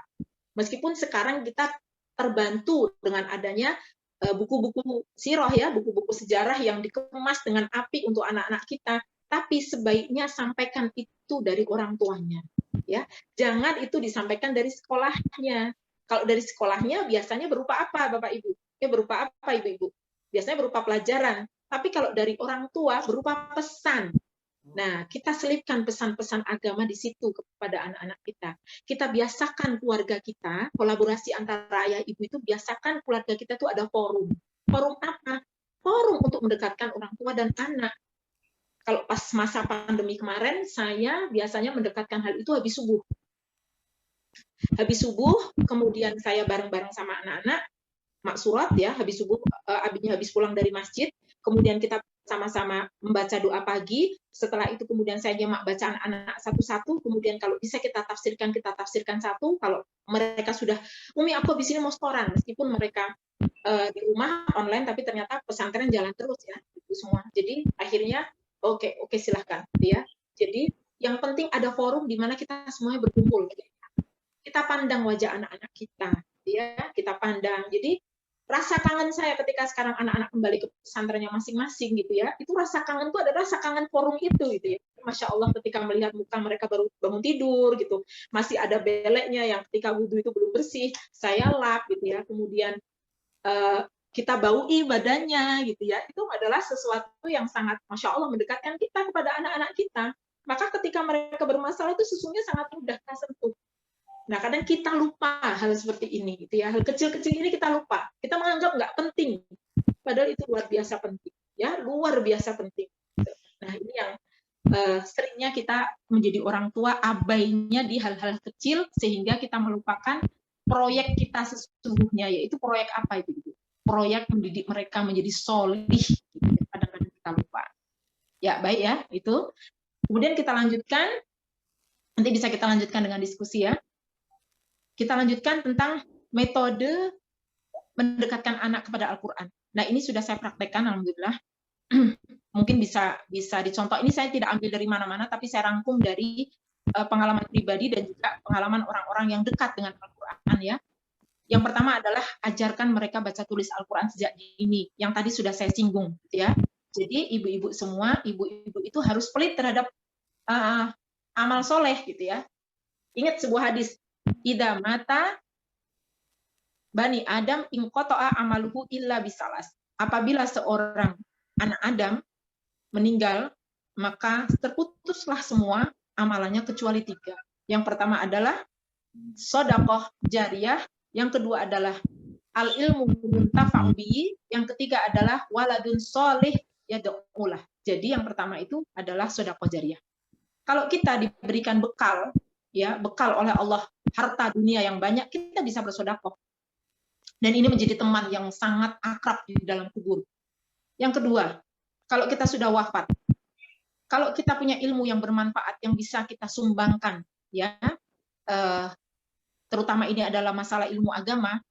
Meskipun sekarang kita terbantu dengan adanya buku-buku sirah ya, buku-buku sejarah yang dikemas dengan apik untuk anak-anak kita. Tapi sebaiknya sampaikan itu dari orang tuanya, ya. Jangan itu disampaikan dari sekolahnya. Kalau dari sekolahnya biasanya berupa apa, Bapak Ibu? Ya berupa apa, Ibu-ibu? Biasanya berupa pelajaran. Tapi kalau dari orang tua berupa pesan. Nah, kita selipkan pesan-pesan agama di situ kepada anak-anak kita. Kita biasakan keluarga kita, kolaborasi antara ayah ibu itu, biasakan keluarga kita itu ada forum. Forum apa? Forum untuk mendekatkan orang tua dan anak. Kalau pas masa pandemi kemarin, saya biasanya mendekatkan hal itu habis subuh. Habis subuh, kemudian saya bareng-bareng sama anak-anak, maksurat ya, habis subuh, habis pulang dari masjid, kemudian kita sama-sama membaca doa pagi, setelah itu kemudian saya nyemak bacaan anak satu-satu, kemudian kalau bisa kita tafsirkan satu, kalau mereka sudah, Umi aku habis ini mau setoran, meskipun mereka di rumah online, tapi ternyata pesantren jalan terus ya, itu semua. Jadi akhirnya, oke, silahkan ya. Jadi yang penting ada forum di mana kita semuanya berkumpul. Kita pandang wajah anak-anak kita, ya, kita pandang. Jadi rasa kangen saya ketika sekarang anak-anak kembali ke pesantrennya masing-masing gitu ya, itu rasa kangen itu ada rasa kangen forum itu gitu ya. Masya Allah ketika melihat muka mereka baru bangun tidur gitu, masih ada beleknya yang ketika wudhu itu belum bersih, saya lap gitu ya, kemudian kita baui badannya gitu ya, itu adalah sesuatu yang sangat Masya Allah mendekatkan kita kepada anak-anak kita. Maka ketika mereka bermasalah itu sesungguhnya sangat mudah kita sentuh. Nah, kadang kita lupa hal seperti ini, gitu ya. Hal kecil-kecil ini kita lupa. Kita menganggap nggak penting, padahal itu luar biasa penting, ya, luar biasa penting. Nah, ini yang seringnya kita menjadi orang tua abainya di hal-hal kecil sehingga kita melupakan proyek kita sesungguhnya, yaitu proyek apa itu? Proyek mendidik mereka menjadi solih. Gitu. Kadang-kadang kita lupa. Ya, baik ya, itu. Kemudian kita lanjutkan. Nanti bisa kita lanjutkan dengan diskusi ya. Kita lanjutkan tentang metode mendekatkan anak kepada Al-Quran. Nah, ini sudah saya praktekkan, alhamdulillah. Mungkin bisa dicontoh. Ini saya tidak ambil dari mana-mana, tapi saya rangkum dari pengalaman pribadi dan juga pengalaman orang-orang yang dekat dengan Al-Quran ya. Yang pertama adalah ajarkan mereka baca tulis Al-Quran sejak dini. Yang tadi sudah saya singgung, gitu ya. Jadi ibu-ibu semua, ibu-ibu itu harus pelit terhadap amal soleh, gitu ya. Ingat sebuah hadis. Idza mata Bani Adam inqata'a amaluhu illa bisalas. Apabila seorang anak Adam meninggal, maka terputuslah semua amalannya kecuali 3. Yang pertama adalah sedekah jariyah, yang kedua adalah al-ilmu muntafa'u bihi, yang ketiga adalah waladun sholih yad'ulah. Jadi yang pertama itu adalah sedekah jariyah. Kalau kita diberikan bekal, ya, bekal oleh Allah harta dunia yang banyak, kita bisa bersedekah. Dan ini menjadi teman yang sangat akrab di dalam kubur. Yang kedua, kalau kita sudah wafat, kalau kita punya ilmu yang bermanfaat yang bisa kita sumbangkan, ya, terutama ini adalah masalah ilmu agama,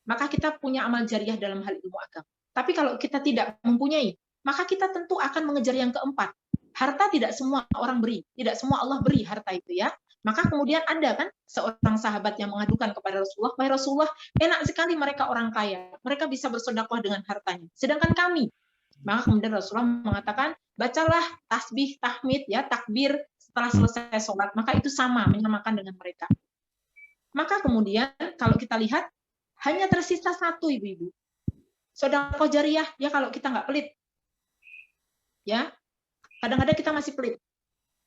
maka kita punya amal jariah dalam hal ilmu agama. Tapi kalau kita tidak mempunyai, maka kita tentu akan mengejar yang keempat. Harta tidak semua orang beri, tidak semua Allah beri harta itu ya. Maka kemudian ada kan seorang sahabat yang mengadukan kepada Rasulullah, "Wahai Rasulullah, enak sekali mereka orang kaya, mereka bisa bersedekah dengan hartanya. Sedangkan kami." Maka kemudian Rasulullah mengatakan, "Bacalah tasbih, tahmid, ya, takbir setelah selesai sholat, maka itu sama, menyamakan dengan mereka." Maka kemudian kalau kita lihat hanya tersisa 1 ibu-ibu. Sedekah jariyah, ya kalau kita nggak pelit. Ya. Kadang-kadang kita masih pelit.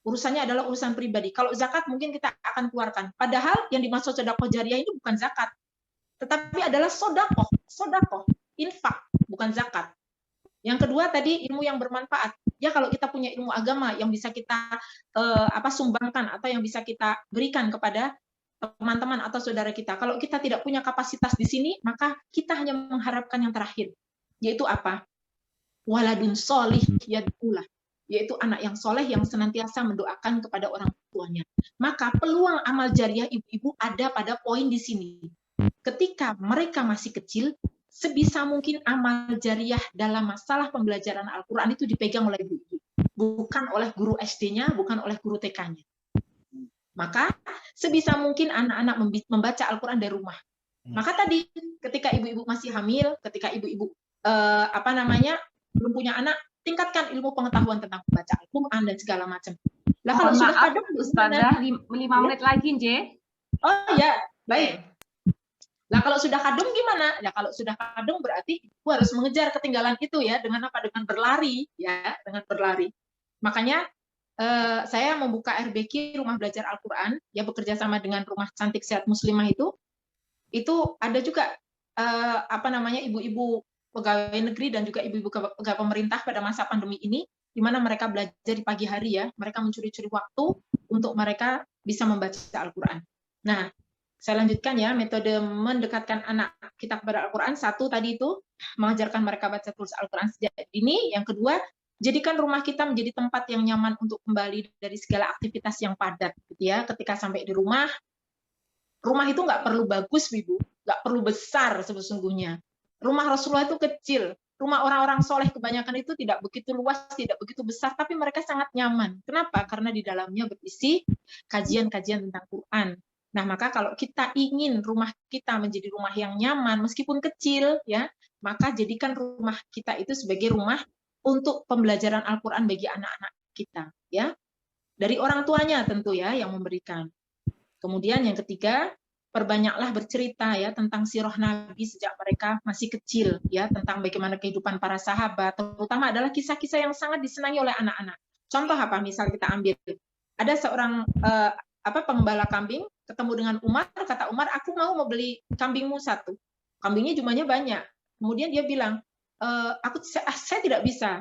Urusannya adalah urusan pribadi. Kalau zakat mungkin kita akan keluarkan. Padahal yang dimaksud sedekah jariyah ini bukan zakat. Tetapi adalah sedekah, infak, bukan zakat. Yang kedua tadi ilmu yang bermanfaat. Ya kalau kita punya ilmu agama yang bisa kita sumbangkan atau yang bisa kita berikan kepada teman-teman atau saudara kita. Kalau kita tidak punya kapasitas di sini, maka kita hanya mengharapkan yang terakhir. Yaitu apa? Waladun sholih yad'ulah. Yaitu anak yang soleh yang senantiasa mendoakan kepada orang tuanya. Maka peluang amal jariah ibu-ibu ada pada poin di sini. Ketika mereka masih kecil, sebisa mungkin amal jariah dalam masalah pembelajaran Al-Quran itu dipegang oleh ibu-ibu. Bukan oleh guru SD-nya, bukan oleh guru TK-nya. Maka sebisa mungkin anak-anak membaca Al-Quran dari rumah. Maka tadi ketika ibu-ibu masih hamil, ketika ibu-ibu belum punya anak, tingkatkan ilmu pengetahuan tentang membaca Al-Quran dan segala macam. Lah kalau sudah kadung, Ustazah, 5 menit lagi, Nje. Oh ya, baik. Nah, kalau sudah kadung gimana? Ya, kalau sudah kadung berarti ibu harus mengejar ketinggalan itu ya, dengan apa? Dengan berlari, ya, dengan berlari. Makanya saya membuka RBQ Rumah Belajar Al-Quran, ya bekerja sama dengan Rumah Cantik Sehat Muslimah itu ada juga ibu-ibu pegawai negeri dan juga ibu-ibu pegawai pemerintah pada masa pandemi ini, di mana mereka belajar di pagi hari ya, mereka mencuri-curi waktu untuk mereka bisa membaca Al-Quran. Nah, saya lanjutkan ya, metode mendekatkan anak kita kepada Al-Quran. Satu tadi itu, mengajarkan mereka baca tulis Al-Quran sejak dini. Yang kedua, jadikan rumah kita menjadi tempat yang nyaman untuk kembali dari segala aktivitas yang padat. Gitu ya. Ketika sampai di rumah itu nggak perlu bagus, Ibu. Nggak perlu besar sesungguhnya. Rumah Rasulullah itu kecil. Rumah orang-orang soleh kebanyakan itu tidak begitu luas, tidak begitu besar, tapi mereka sangat nyaman. Kenapa? Karena di dalamnya berisi kajian-kajian tentang Quran. Nah, maka kalau kita ingin rumah kita menjadi rumah yang nyaman, meskipun kecil, ya, maka jadikan rumah kita itu sebagai rumah untuk pembelajaran Al-Quran bagi anak-anak kita, ya. Dari orang tuanya tentu ya yang memberikan. Kemudian yang ketiga, perbanyaklah bercerita ya tentang sirah Nabi sejak mereka masih kecil, ya, tentang bagaimana kehidupan para sahabat, terutama adalah kisah-kisah yang sangat disenangi oleh anak-anak. Contoh apa? Misal kita ambil, ada seorang pengembala kambing ketemu dengan Umar, kata Umar, aku mau beli kambingmu satu. Kambingnya jumlahnya banyak. Kemudian dia bilang, saya tidak bisa.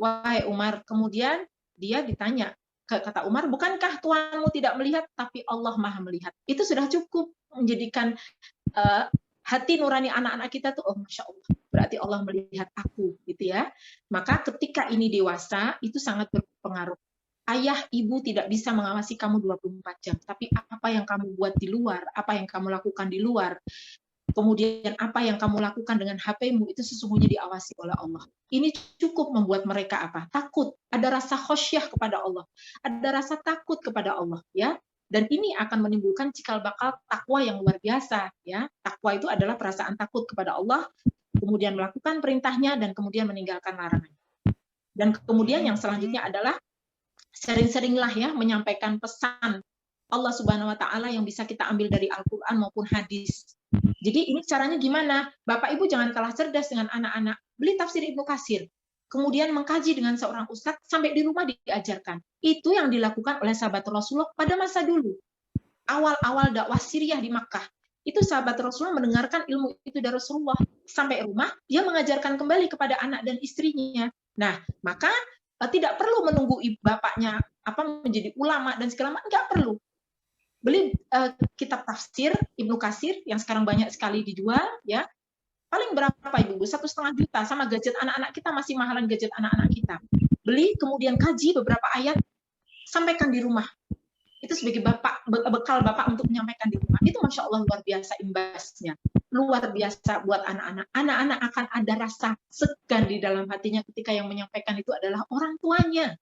Wahai Umar. Kemudian dia ditanya, kata Umar, bukankah Tuhanmu tidak melihat, tapi Allah Maha melihat. Itu sudah cukup menjadikan hati nurani anak-anak kita tuh, oh Masya Allah, berarti Allah melihat aku, gitu ya. Maka ketika ini dewasa, itu sangat berpengaruh. Ayah, ibu tidak bisa mengawasi kamu 24 jam, tapi apa yang kamu buat di luar, apa yang kamu lakukan di luar, kemudian apa yang kamu lakukan dengan HP-mu, itu sesungguhnya diawasi oleh Allah. Ini cukup membuat mereka apa? Takut. Ada rasa khosyah kepada Allah. Ada rasa takut kepada Allah, ya. Dan ini akan menimbulkan cikal bakal takwa yang luar biasa, ya. Takwa itu adalah perasaan takut kepada Allah, kemudian melakukan perintahnya dan kemudian meninggalkan larangannya. Dan kemudian yang selanjutnya adalah sering-seringlah ya menyampaikan pesan Allah Subhanahu wa taala yang bisa kita ambil dari Al-Qur'an maupun hadis. Jadi ini caranya gimana? Bapak Ibu jangan kalah cerdas dengan anak-anak. Beli tafsir Ibnu Katsir. Kemudian mengkaji dengan seorang ustadz sampai di rumah diajarkan. Itu yang dilakukan oleh sahabat Rasulullah pada masa dulu. Awal-awal dakwah Siriyah di Makkah. Itu sahabat Rasulullah mendengarkan ilmu itu dari Rasulullah. Sampai rumah, dia mengajarkan kembali kepada anak dan istrinya. Nah, maka tidak perlu menunggu bapaknya menjadi ulama dan segala macam, nggak perlu. Beli kitab tafsir Ibnu Katsir yang sekarang banyak sekali dijual, ya. Paling berapa Ibu? 1,5 juta, sama gadget anak-anak kita masih mahalan gadget anak-anak kita. Beli, kemudian kaji beberapa ayat, sampaikan di rumah. Itu sebagai bekal bapak untuk menyampaikan di rumah. Itu Masya Allah luar biasa imbasnya. Luar biasa buat anak-anak. Anak-anak akan ada rasa segan di dalam hatinya ketika yang menyampaikan itu adalah orang tuanya.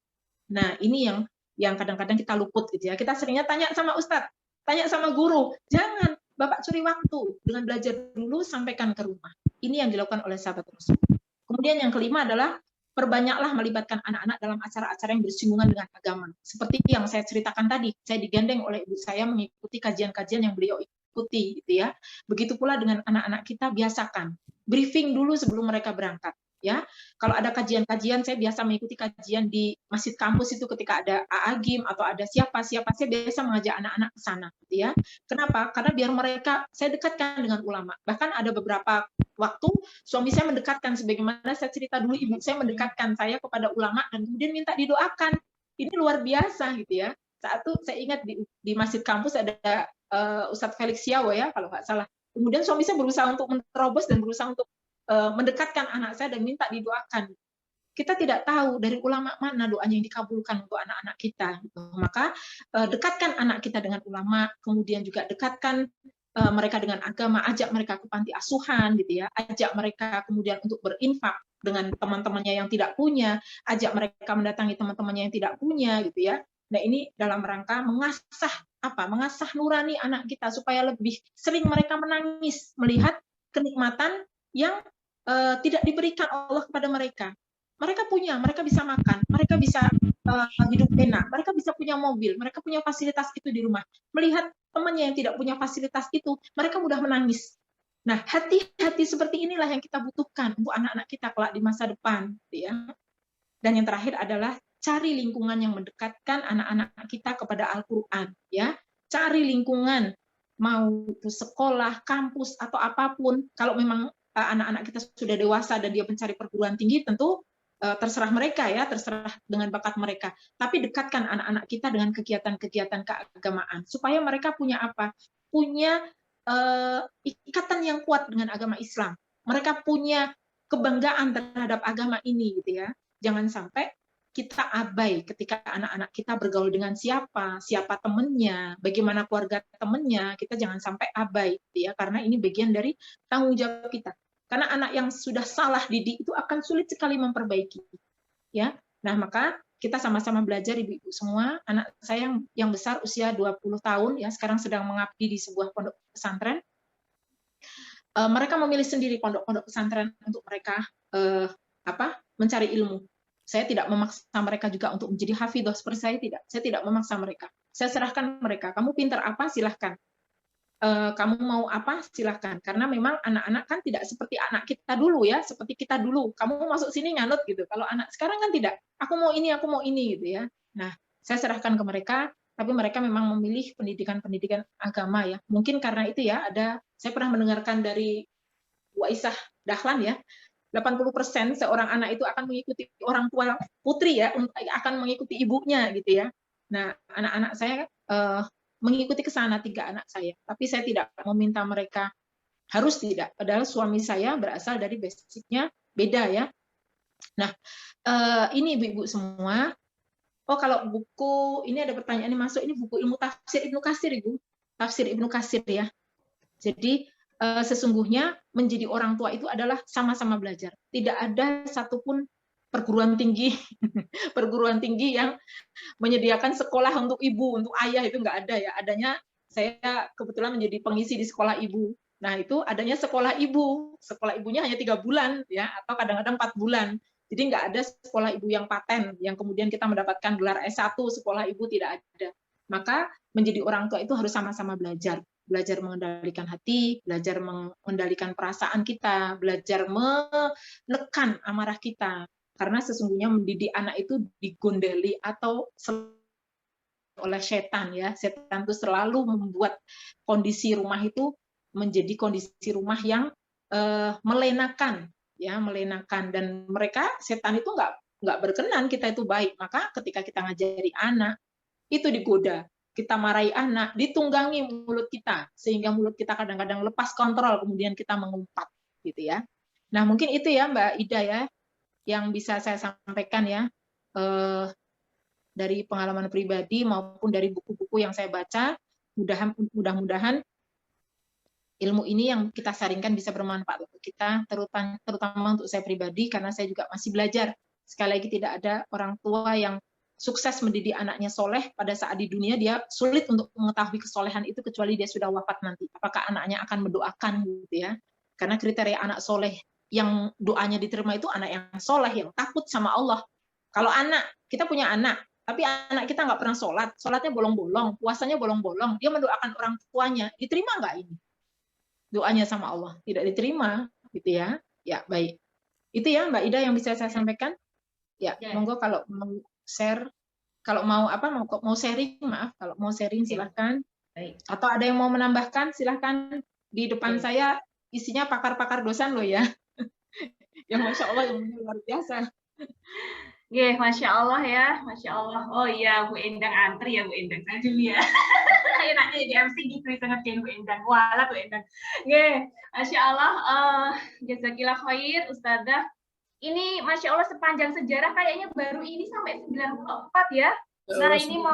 Nah, ini yang kadang-kadang kita luput gitu ya. Kita seringnya tanya sama ustadz, tanya sama guru. Jangan, Bapak curi waktu dengan belajar dulu, sampaikan ke rumah. Ini yang dilakukan oleh sahabat Rasul. Kemudian yang kelima adalah perbanyaklah melibatkan anak-anak dalam acara-acara yang bersinggungan dengan agama. Seperti yang saya ceritakan tadi, saya digandeng oleh ibu saya mengikuti kajian-kajian yang beliau ikuti, gitu ya. Begitu pula dengan anak-anak kita, biasakan briefing dulu sebelum mereka berangkat. Ya, kalau ada kajian-kajian, saya biasa mengikuti kajian di masjid kampus itu ketika ada AAGIM atau ada siapa saya biasa mengajak anak-anak ke sana, gitu ya. Kenapa? Karena biar mereka saya dekatkan dengan ulama. Bahkan ada beberapa waktu suami saya mendekatkan, sebagaimana saya cerita dulu, ibu saya mendekatkan saya kepada ulama dan kemudian minta didoakan. Ini luar biasa, gitu ya. Saat itu saya ingat di masjid kampus ada Ustadz Felix Siawo ya, kalau nggak salah. Kemudian suami saya berusaha untuk menerobos dan berusaha untuk mendekatkan anak saya dan minta didoakan. Kita tidak tahu dari ulama mana doanya yang dikabulkan untuk anak-anak kita. Maka dekatkan anak kita dengan ulama, kemudian juga dekatkan mereka dengan agama, ajak mereka ke panti asuhan, gitu ya, ajak mereka kemudian untuk berinfak dengan teman-temannya yang tidak punya, ajak mereka mendatangi teman-temannya yang tidak punya, gitu ya. Nah, ini dalam rangka mengasah nurani anak kita supaya lebih sering mereka menangis melihat kenikmatan yang tidak diberikan Allah kepada mereka. Mereka bisa makan, mereka bisa hidup enak, mereka bisa punya mobil, mereka punya fasilitas itu di rumah. Melihat temannya yang tidak punya fasilitas itu, mereka mudah menangis. Nah, hati-hati seperti inilah yang kita butuhkan untuk anak-anak kita kelak di masa depan, ya. Dan yang terakhir adalah cari lingkungan yang mendekatkan anak-anak kita kepada Al-Qur'an, ya. Cari lingkungan, mau itu sekolah, kampus atau apapun. Kalau memang anak-anak kita sudah dewasa dan dia mencari perguruan tinggi, tentu terserah mereka, ya, terserah dengan bakat mereka. Tapi dekatkan anak-anak kita dengan kegiatan-kegiatan keagamaan supaya mereka punya apa? Punya ikatan yang kuat dengan agama Islam. Mereka punya kebanggaan terhadap agama ini, gitu ya. Jangan sampai kita abai ketika anak-anak kita bergaul dengan siapa temennya, bagaimana keluarga temennya, kita jangan sampai abai, gitu ya, karena ini bagian dari tanggung jawab kita. Karena anak yang sudah salah didik itu akan sulit sekali memperbaiki, ya. Nah, maka kita sama-sama belajar, ibu-ibu semua. Anak saya yang besar usia 20 tahun, ya, sekarang sedang mengabdi di sebuah pondok pesantren. Mereka memilih sendiri pondok-pondok pesantren untuk mereka mencari ilmu. Saya tidak memaksa mereka juga untuk menjadi hafidhah seperti saya, tidak. Saya tidak memaksa mereka. Saya serahkan mereka. Kamu pintar apa? Silahkan. Kamu mau apa? Silahkan. Karena memang anak-anak kan tidak seperti anak kita dulu, ya, seperti kita dulu. Kamu masuk sini nganut gitu. Kalau anak sekarang kan tidak. Aku mau ini gitu, ya. Nah, saya serahkan ke mereka, tapi mereka memang memilih pendidikan agama, ya. Mungkin karena itu, ya, saya pernah mendengarkan dari Bu Aisyah Dahlan, ya. 80% seorang anak itu akan mengikuti orang tua putri, ya, akan mengikuti ibunya gitu, ya. Nah, anak-anak saya mengikuti ke sana, 3 anak saya. Tapi saya tidak meminta mereka harus tidak. Padahal suami saya berasal dari basicnya beda, ya. Nah, ini ibu-ibu semua. Oh, kalau buku, ini ada pertanyaan yang masuk, ini buku ilmu tafsir Ibnu Katsir, Ibu. Tafsir Ibnu Katsir, ya. Jadi, sesungguhnya menjadi orang tua itu adalah sama-sama belajar. Tidak ada satupun perguruan tinggi yang menyediakan sekolah untuk ibu, untuk ayah, itu nggak ada, ya. Adanya, saya kebetulan menjadi pengisi di sekolah ibu. Nah, itu adanya sekolah ibu. Sekolah ibunya hanya 3 bulan, ya, atau kadang-kadang 4 bulan. Jadi nggak ada sekolah ibu yang paten, yang kemudian kita mendapatkan gelar S1, sekolah ibu tidak ada. Maka menjadi orang tua itu harus sama-sama belajar. Belajar mengendalikan hati, belajar mengendalikan perasaan kita, belajar menekan amarah kita. Karena sesungguhnya mendidik anak itu digondeli atau oleh setan, ya. Setan itu selalu membuat kondisi rumah itu menjadi kondisi rumah yang melenakan, ya, melenakan. Dan mereka, setan itu nggak berkenan kita itu baik. Maka ketika kita ngajari anak, itu digoda. Kita marahi anak, ditunggangi mulut kita, sehingga mulut kita kadang-kadang lepas kontrol, kemudian kita mengumpat, gitu, ya. Nah, mungkin itu, ya, Mbak Ida, ya, yang bisa saya sampaikan, ya, dari pengalaman pribadi maupun dari buku-buku yang saya baca. Mudah-mudahan ilmu ini yang kita sharingkan bisa bermanfaat untuk kita, terutama untuk saya pribadi, karena saya juga masih belajar. Sekali lagi, tidak ada orang tua yang sukses mendidik anaknya soleh pada saat di dunia. Dia sulit untuk mengetahui kesolehan itu kecuali dia sudah wafat nanti. Apakah anaknya akan mendoakan, gitu, ya. Karena kriteria anak soleh yang doanya diterima itu anak yang soleh, yang takut sama Allah. Kalau kita punya anak, tapi anak kita nggak pernah sholat, sholatnya bolong-bolong, puasanya bolong-bolong, dia mendoakan orang tuanya, diterima nggak ini doanya sama Allah? Tidak diterima, gitu, ya. Ya, baik. Itu, ya, Mbak Ida yang bisa saya sampaikan. Ya, monggo kalau mau share, kalau mau sharing, maaf, kalau mau sharing silahkan. Baik. Atau ada yang mau menambahkan, silahkan. Di depan saya isinya pakar-pakar dosen loh, ya. Yang Masya Allah, yang luar biasa. Masya Allah, ya, Masya Allah. Oh iya, Bu Endang antri, ya, Bu Endang saya dulu, ya. Enaknya jadi MC gitu, sangat Bu Endang. Wala, Bu Endang. Masya Allah. Jazakillah khair, Ustazah. Ini Masya Allah, sepanjang sejarah kayaknya baru ini sampai 94, ya. Nah, ini mau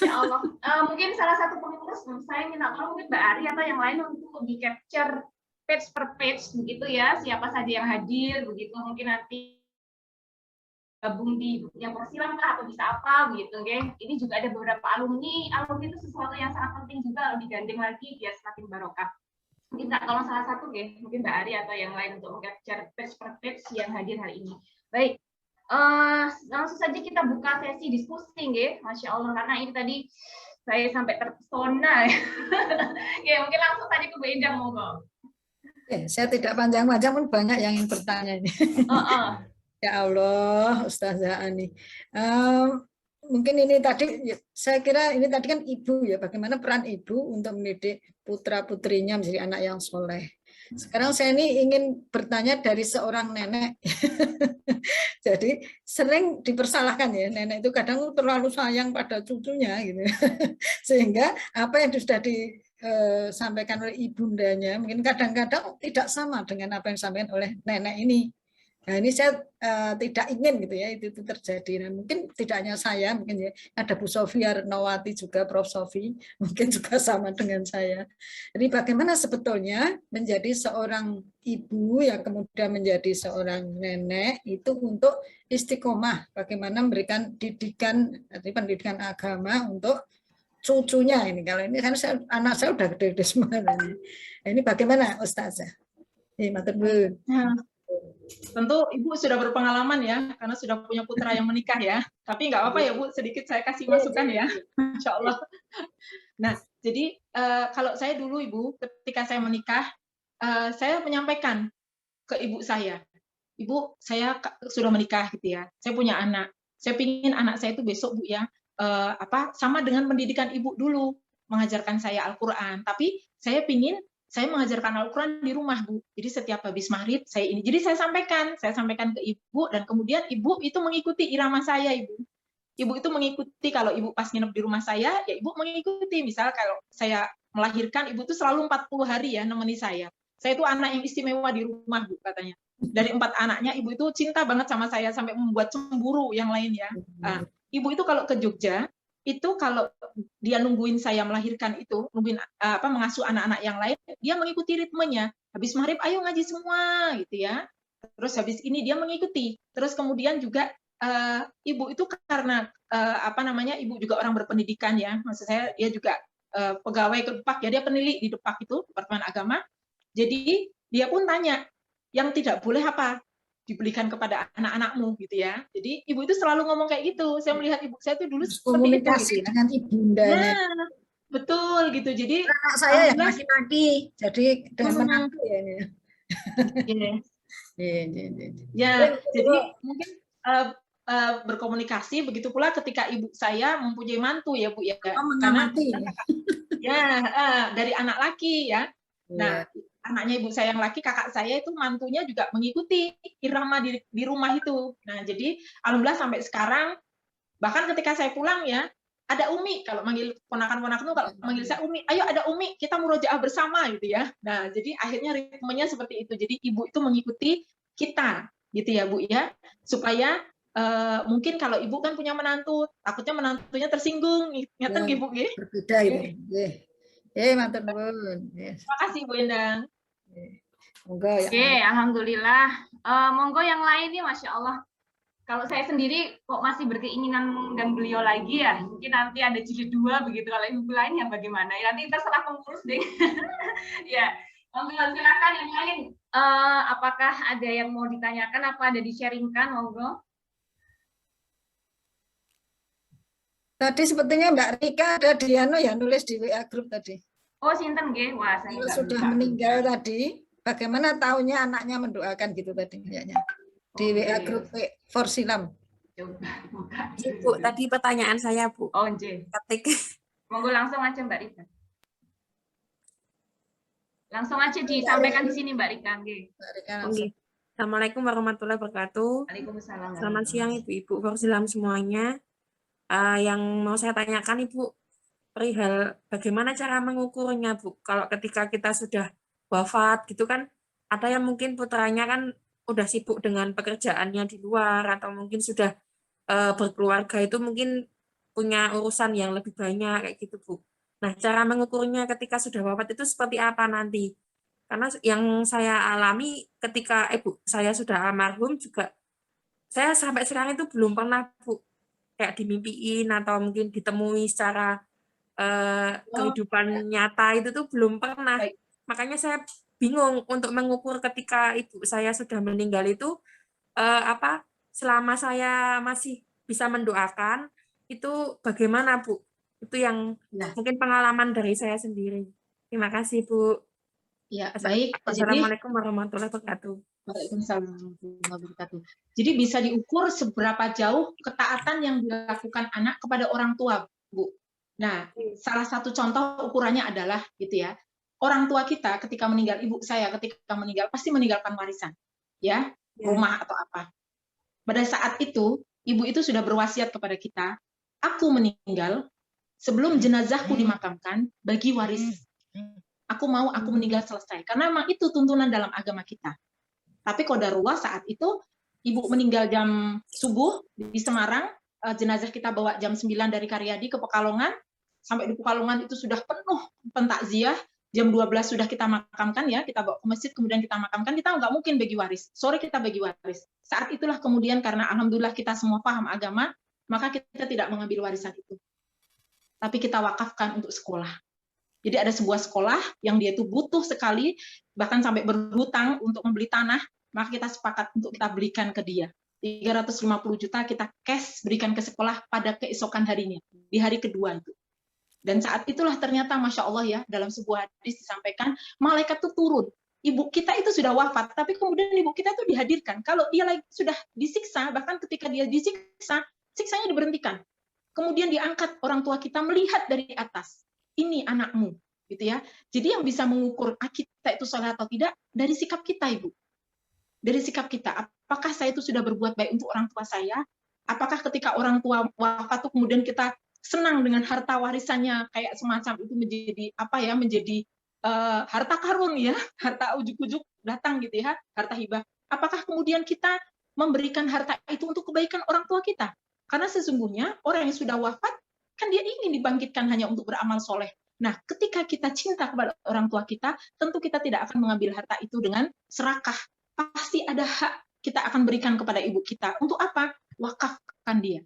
ya Allah. Mungkin salah satu pengurus, saya minta tolong mungkin Mbak Ari atau yang lain untuk di capture page per page begitu, ya, siapa saja yang hadir begitu, mungkin nanti gabung di yang Persilam kah atau bisa apa gitu, okay? Ini juga ada beberapa alumni itu sesuatu yang sangat penting juga, kalau digandeng lagi dia semakin barokah. Mungkin kalau salah satu, mungkin Mbak Ari atau yang lain untuk mengcapture page per page yang hadir hari ini. Baik, langsung saja kita buka sesi diskusi, Masya Allah, karena ini tadi saya sampai terpesona. Ya, mungkin langsung saja ke Bu Endang, monggo. Saya tidak panjang-panjang pun banyak yang ingin bertanya ini. Ya Allah, Ustazah Ani. Mungkin ini tadi, saya kira ini tadi kan ibu ya, bagaimana peran ibu untuk mendidik putra-putrinya menjadi anak yang soleh. Sekarang saya ini ingin bertanya dari seorang nenek. Jadi sering dipersalahkan ya, nenek itu kadang terlalu sayang pada cucunya gitu. Sehingga apa yang sudah disampaikan oleh ibundanya mungkin kadang-kadang tidak sama dengan apa yang disampaikan oleh nenek ini. Nah, ini saya tidak ingin gitu ya itu terjadi. Nah, mungkin tidak hanya saya, mungkin ya ada Bu Sofia Retnowati juga, Prof. Sofi, mungkin juga sama dengan saya. Jadi bagaimana sebetulnya menjadi seorang ibu yang kemudian menjadi seorang nenek itu untuk istiqomah, bagaimana memberikan didikan, pendidikan agama untuk cucunya ini. Kalau ini kan anak saya udah gede-gede semua. Ini bagaimana Ustazah? Tentu Ibu sudah berpengalaman ya, karena sudah punya putra yang menikah ya. Tapi nggak apa-apa ya Bu, sedikit saya kasih masukan ya, Insya Allah. Nah, jadi kalau saya dulu Ibu, ketika saya menikah, saya menyampaikan ke ibu saya, Ibu, saya sudah menikah gitu ya, saya punya anak. Saya pingin anak saya itu besok Bu ya, sama dengan pendidikan Ibu dulu, mengajarkan saya Al-Quran. Tapi saya pingin saya mengajarkan Al-Quran di rumah, Bu. Jadi setiap habis maghrib, jadi saya sampaikan ke Ibu, dan kemudian Ibu itu mengikuti irama saya, Ibu. Ibu itu mengikuti, kalau Ibu pas nginep di rumah saya, ya Ibu mengikuti. Misal kalau saya melahirkan, Ibu itu selalu 40 hari ya nemeni saya. Saya itu anak yang istimewa di rumah, Bu, katanya. Dari 4 anaknya, Ibu itu cinta banget sama saya, sampai membuat cemburu yang lain ya. Nah, Ibu itu kalau ke Jogja, itu kalau dia nungguin saya melahirkan itu, nungguin mengasuh anak-anak yang lain, dia mengikuti ritmenya. Habis maghrib, ayo ngaji semua, gitu ya. Terus habis ini dia mengikuti. Terus kemudian juga ibu itu karena ibu juga orang berpendidikan ya. Maksud saya dia juga pegawai ke Depak ya, dia peneliti di Depak itu, Departemen Agama. Jadi dia pun tanya, yang tidak boleh apa? Dibelikan kepada anak-anakmu gitu ya. Jadi ibu itu selalu ngomong kayak gitu. Saya melihat ibu saya itu dulu komunikasi gitu ya, dengan ibundanya. Nah, betul gitu. Jadi anak saya yang laki-laki, jadi dengan menantu ya ini. Ya, jadi mungkin berkomunikasi, begitu pula ketika ibu saya mempunyai mantu ya Bu ya. Karena dari anak laki ya. Nah, anaknya ibu saya yang laki, kakak saya itu mantunya juga mengikuti irama di rumah itu. Nah, jadi alhamdulillah sampai sekarang, bahkan ketika saya pulang ya, ada Umi, kalau manggil ponakan-ponakan itu kalau manggil saya Umi, ayo ada Umi, kita murojaah bersama gitu ya. Nah, jadi akhirnya ritmenya seperti itu. Jadi ibu itu mengikuti kita gitu ya Bu ya, supaya mungkin kalau ibu kan punya menantu, takutnya menantunya tersinggung, ngeten ibu nggih. Berbeda itu. Matur nuwun. Terima kasih Bu Endang. Monggo ya. Oke, alhamdulillah. Monggo yang lain nih, Masya Allah. Kalau saya sendiri kok masih berkeinginan mengundang beliau lagi ya, mungkin nanti ada jilid 2 begitu. Kalau ibu lain yang bagaimana? Ya, nanti terserah pengurus deh. Ya, monggo silakan yang lain. Apakah ada yang mau ditanyakan? Apa ada di-sharingkan? Monggo. Tadi sepertinya Mbak Rika ada di nulis di WA group tadi. Oh, sinten nggih? Wah, saya sudah meninggal tadi, bagaimana tahunya anaknya mendoakan gitu tadi kayaknya. Di WA group Forsilam. Bu, tadi pertanyaan saya, Bu. Oh, nggih. Ketik. Monggo langsung aja Mbak Rika. Langsung aja disampaikan di sini Mbak Rika, nggih. Assalamualaikum warahmatullahi wabarakatuh. Waalaikumsalam. Selamat siang Ibu-ibu Forsilam semuanya. Yang mau saya tanyakan Ibu, perihal bagaimana cara mengukurnya Bu, kalau ketika kita sudah wafat gitu kan, ada yang mungkin putranya kan udah sibuk dengan pekerjaannya di luar, atau mungkin sudah berkeluarga, itu mungkin punya urusan yang lebih banyak kayak gitu Bu. Nah, cara mengukurnya ketika sudah wafat itu seperti apa nanti? Karena yang saya alami ketika ibu saya sudah almarhum juga saya sampai sekarang itu belum pernah, Bu, kayak dimimpiin atau mungkin ditemui secara kehidupan nyata itu tuh belum pernah. Baik. Makanya saya bingung untuk mengukur ketika ibu saya sudah meninggal itu selama saya masih bisa mendoakan itu bagaimana, Bu? Itu yang mungkin pengalaman dari saya sendiri. Terima kasih, Bu. Ya, baik. Assalamualaikum warahmatullahi wabarakatuh. Waalaikumsalam warahmatullahi wabarakatuh. Jadi bisa diukur seberapa jauh ketaatan yang dilakukan anak kepada orang tua, Bu. Nah, salah satu contoh ukurannya adalah gitu ya. Orang tua kita ketika meninggal, ibu saya ketika meninggal pasti meninggalkan warisan, ya, rumah atau apa. Pada saat itu, ibu itu sudah berwasiat kepada kita, aku meninggal sebelum jenazahku dimakamkan bagi waris. Aku mau aku meninggal selesai. Karena memang itu tuntunan dalam agama kita. Tapi qadarullah saat itu ibu meninggal jam subuh di Semarang, jenazah kita bawa jam 9 dari Karyadi ke Pekalongan, sampai di Pekalongan itu sudah penuh pentakziah, jam 12 sudah kita makamkan ya, kita bawa ke masjid kemudian kita makamkan, kita nggak mungkin bagi waris, sore kita bagi waris. Saat itulah kemudian karena alhamdulillah kita semua paham agama, maka kita tidak mengambil warisan itu. Tapi kita wakafkan untuk sekolah. Jadi ada sebuah sekolah yang dia itu butuh sekali, bahkan sampai berhutang untuk membeli tanah, maka kita sepakat untuk kita belikan ke dia. 350 juta kita cash berikan ke sekolah pada keesokan harinya, di hari kedua itu. Dan saat itulah ternyata Masya Allah ya, dalam sebuah hadis disampaikan, malaikat itu turun. Ibu kita itu sudah wafat, tapi kemudian ibu kita itu dihadirkan. Kalau dia lagi sudah disiksa, bahkan ketika dia disiksa, siksanya diberhentikan. Kemudian diangkat orang tua kita melihat dari atas. Ini anakmu, gitu ya. Jadi yang bisa mengukur kita itu soleh atau tidak dari sikap kita, Ibu. Dari sikap kita, apakah saya itu sudah berbuat baik untuk orang tua saya? Apakah ketika orang tua wafat itu kemudian kita senang dengan harta warisannya kayak semacam itu menjadi apa ya? Menjadi harta karun ya, harta ujuk-ujuk datang gitu ya, harta hibah. Apakah kemudian kita memberikan harta itu untuk kebaikan orang tua kita? Karena sesungguhnya orang yang sudah wafat kan dia ingin dibangkitkan hanya untuk beramal soleh. Nah, ketika kita cinta kepada orang tua kita, tentu kita tidak akan mengambil harta itu dengan serakah. Pasti ada hak kita akan berikan kepada ibu kita. Untuk apa? Wakafkan dia.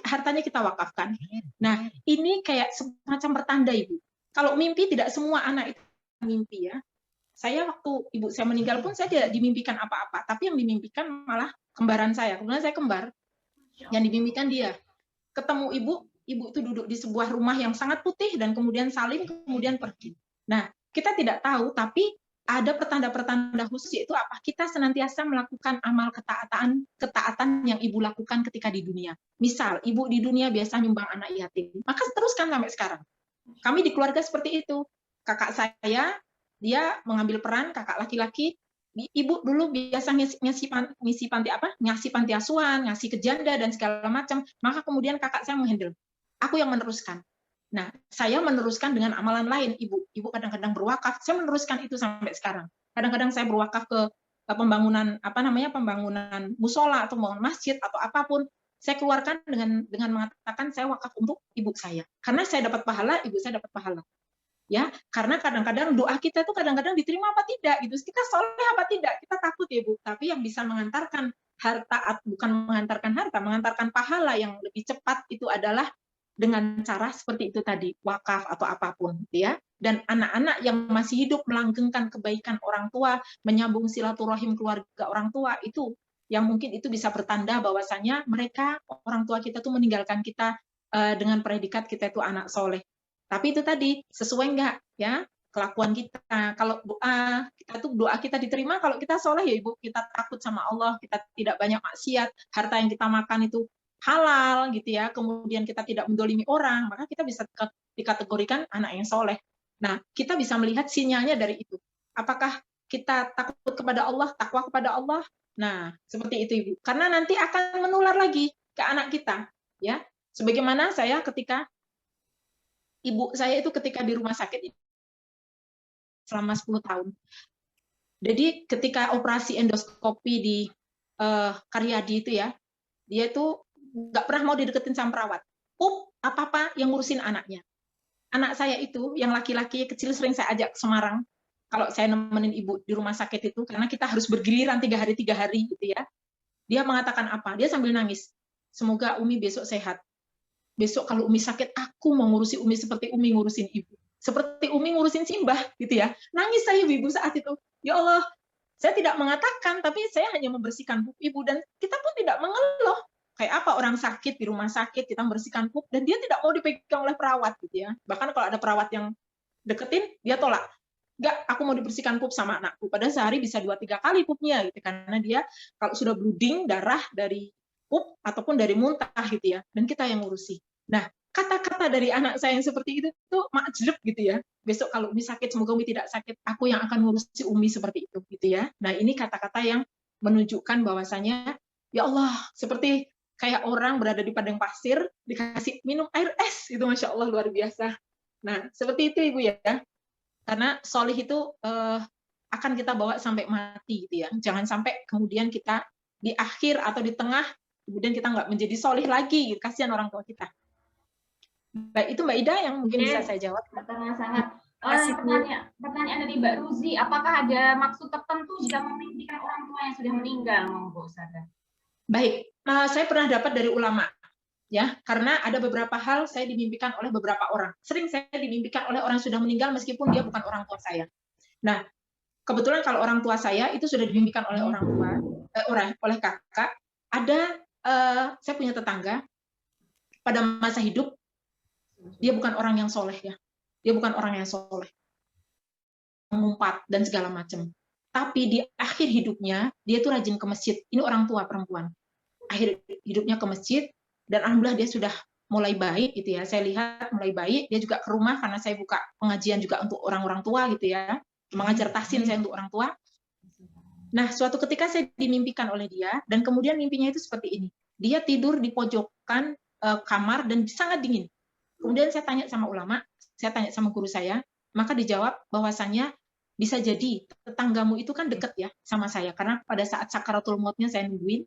Hartanya kita wakafkan. Nah, ini kayak semacam pertanda, Ibu. Kalau mimpi, tidak semua anak itu mimpi ya. Saya waktu ibu saya meninggal pun saya tidak dimimpikan apa-apa. Tapi yang dimimpikan malah kembaran saya. Kemudian saya kembar. Yang dimimpikan dia. Ketemu ibu itu duduk di sebuah rumah yang sangat putih dan kemudian salim, kemudian pergi. Nah, kita tidak tahu, tapi ada pertanda-pertanda khusus, yaitu apa? Kita senantiasa melakukan amal ketaatan yang ibu lakukan ketika di dunia. Misal, ibu di dunia biasa nyumbang anak yatim, maka teruskan sampai sekarang. Kami di keluarga seperti itu. Kakak saya, dia mengambil peran, kakak laki-laki, ibu dulu biasa ngisi panti asuhan, ngasih ke janda dan segala macam. Maka kemudian kakak saya menghandle. Aku yang meneruskan. Nah, saya meneruskan dengan amalan lain. Ibu kadang-kadang berwakaf. Saya meneruskan itu sampai sekarang. Kadang-kadang saya berwakaf ke pembangunan pembangunan musola atau pembangunan masjid atau apapun. Saya keluarkan dengan mengatakan saya wakaf untuk ibu saya. Karena saya dapat pahala, ibu saya dapat pahala. Ya, karena kadang-kadang doa kita itu kadang-kadang diterima apa tidak gitu. Kita soleh apa tidak? Kita takut ya, Bu. Tapi yang bisa mengantarkan harta, bukan mengantarkan harta, mengantarkan pahala yang lebih cepat itu adalah dengan cara seperti itu tadi, wakaf atau apapun, ya. Dan anak-anak yang masih hidup melanggengkan kebaikan orang tua, menyambung silaturahim keluarga orang tua, itu yang mungkin itu bisa bertanda bahwasanya mereka, orang tua kita tuh meninggalkan kita dengan predikat kita itu anak soleh. Tapi itu tadi, sesuai enggak ya kelakuan kita. Kalau doa kita diterima kalau kita soleh ya Ibu, kita takut sama Allah, kita tidak banyak maksiat, harta yang kita makan itu halal gitu ya, kemudian kita tidak mendolimi orang, maka kita bisa dikategorikan anak yang soleh. Nah, kita bisa melihat sinyalnya dari itu. Apakah kita takut kepada Allah, takwa kepada Allah? Nah, seperti itu Ibu. Karena nanti akan menular lagi ke anak kita, ya. Sebagaimana saya ketika ibu saya itu ketika di rumah sakit selama 10 tahun. Jadi ketika operasi endoskopi di Karyadi itu ya, dia itu nggak pernah mau dideketin sama perawat. Apa-apa yang ngurusin anaknya. Anak saya itu, yang laki-laki kecil sering saya ajak ke Semarang, kalau saya nemenin ibu di rumah sakit itu, karena kita harus bergiliran 3 hari gitu ya. Dia mengatakan apa? Dia sambil nangis. Semoga Umi besok sehat. Besok kalau Umi sakit, aku mau ngurusi Umi seperti Umi ngurusin ibu. Seperti Umi ngurusin Simbah, gitu ya. Nangis saya ibu saat itu. Ya Allah, saya tidak mengatakan, tapi saya hanya membersihkan pup ibu. Dan kita pun tidak mengeluh. Kayak apa orang sakit di rumah sakit, kita membersihkan pup, dan dia tidak mau dipegang oleh perawat, gitu ya. Bahkan kalau ada perawat yang deketin, dia tolak. Enggak, aku mau dibersihkan pup sama anakku. Padahal sehari bisa 2-3 kali pupnya, gitu. Karena dia kalau sudah bleeding, darah dari pup ataupun dari muntah, gitu ya. Dan kita yang ngurusi. Nah, kata-kata dari anak saya yang seperti itu tuh makjrep gitu ya. Besok kalau Umi sakit, semoga Umi tidak sakit. Aku yang akan ngurusi Umi seperti itu, gitu ya. Nah, ini kata-kata yang menunjukkan bahwasanya, ya Allah, seperti kayak orang berada di padang pasir, dikasih minum air es, itu Masya Allah luar biasa. Nah, seperti itu Ibu ya. Karena solih itu akan kita bawa sampai mati, gitu ya. Jangan sampai kemudian kita di akhir atau di tengah, kemudian kita nggak menjadi solih lagi, gitu. Kasihan orang tua kita. Baik, itu Mbak Ida yang mungkin bisa saya jawab. Sangat. Pertanyaan dari Mbak Ruzi, apakah ada maksud tertentu jika memimpikan orang tua yang sudah meninggal, monggo Ustazah? Baik, saya pernah dapat dari ulama, ya, karena ada beberapa hal saya dimimpikan oleh beberapa orang. Sering saya dimimpikan oleh orang yang sudah meninggal meskipun dia bukan orang tua saya. Nah, kebetulan kalau orang tua saya itu sudah dimimpikan oleh orang tua, oleh kakak. Ada saya punya tetangga pada masa hidup. Dia bukan orang yang soleh ya. Dia bukan orang yang soleh. Mengumpat dan segala macam. Tapi di akhir hidupnya, dia tuh rajin ke masjid. Ini orang tua perempuan. Akhir hidupnya ke masjid, dan alhamdulillah dia sudah mulai baik gitu ya. Saya lihat mulai baik. Dia juga ke rumah karena saya buka pengajian juga untuk orang-orang tua gitu ya. Mengajar tahsin saya untuk orang tua. Nah, suatu ketika saya dimimpikan oleh dia, dan kemudian mimpinya itu seperti ini. Dia tidur di pojokan kamar dan sangat dingin. Kemudian saya tanya sama ulama, saya tanya sama guru saya, maka dijawab bahwasannya bisa jadi tetanggamu itu kan dekat ya sama saya, karena pada saat sakaratul mautnya saya nungguin,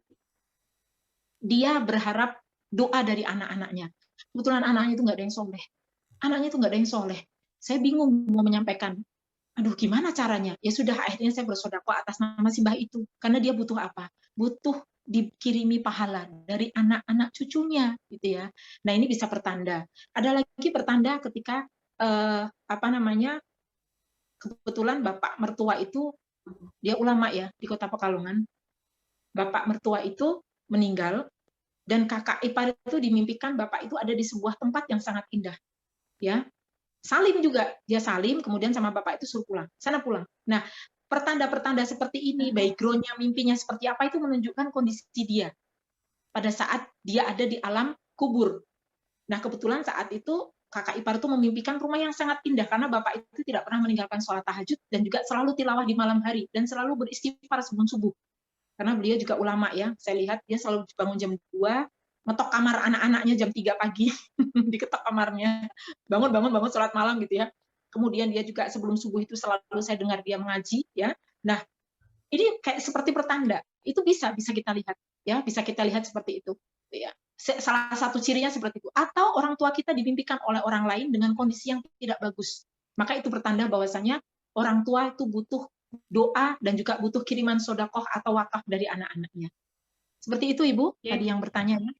dia berharap doa dari anak-anaknya. Kebetulan anaknya itu nggak ada yang soleh. Anaknya itu nggak ada yang soleh. Saya bingung mau menyampaikan. Aduh, gimana caranya? Ya sudah, akhirnya saya bersedekah atas nama Simbah itu. Karena dia butuh apa? Butuh dikirimi pahala dari anak-anak cucunya, gitu ya. Nah, ini bisa pertanda. Ada lagi pertanda ketika kebetulan bapak mertua itu dia ulama ya di Kota Pekalongan. Bapak mertua itu meninggal dan kakak ipar itu dimimpikan bapak itu ada di sebuah tempat yang sangat indah, ya. Salim juga, dia salim, kemudian sama bapak itu suruh pulang, sana pulang. Nah, pertanda-pertanda seperti ini, background-nya, mimpinya seperti apa, itu menunjukkan kondisi dia pada saat dia ada di alam kubur. Nah, kebetulan saat itu kakak ipar itu memimpikan rumah yang sangat indah, karena bapak itu tidak pernah meninggalkan sholat tahajud, dan juga selalu tilawah di malam hari, dan selalu beristighfar sebelum subuh. Karena beliau juga ulama ya, saya lihat dia selalu bangun jam 2, ngetok kamar anak-anaknya jam 3 pagi, diketok kamarnya, bangun sholat malam gitu ya. Kemudian dia juga sebelum subuh itu selalu saya dengar dia mengaji ya. Nah, ini kayak seperti pertanda. Itu bisa kita lihat ya, bisa kita lihat seperti itu ya. Salah satu cirinya seperti itu. Atau orang tua kita dimimpikan oleh orang lain dengan kondisi yang tidak bagus. Maka itu pertanda bahwasanya orang tua itu butuh doa dan juga butuh kiriman sodakoh atau wakaf dari anak-anaknya. Seperti itu Ibu, tadi yang bertanya ya.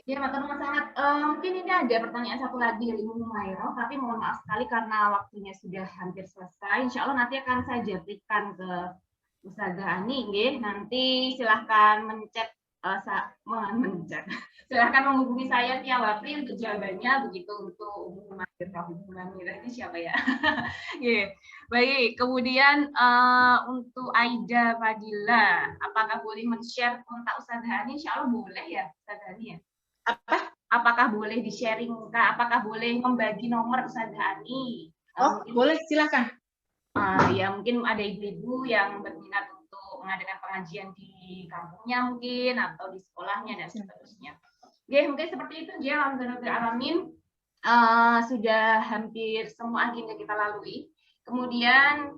Ya, matur nuwun sangat. Mungkin ini ada pertanyaan satu lagi dari Ibu Humairah, tapi mohon maaf sekali karena waktunya sudah hampir selesai. Insya Allah nanti akan saya berikan ke Ustazah Ani, nggih. Nanti silahkan mencet, silahkan menghubungi saya via Wapri untuk jawabannya, begitu untuk Ibu Humairah ini siapa ya? Yeah. Baik, kemudian untuk Aida Fadila, apakah boleh men-share kontak Ustazah Ani? Insya Allah boleh ya, Ustazah Ani ya? Apakah boleh di-sharing, apakah boleh membagi nomor Ustazah Ani? Oh, boleh, silakan. Ya, mungkin ada ibu-ibu yang berminat untuk mengadakan pengajian di kampungnya mungkin, atau di sekolahnya, dan seterusnya. Oke, mungkin seperti itu ya, alhamdulillah. Sudah hampir semua agenda kita lalui. Kemudian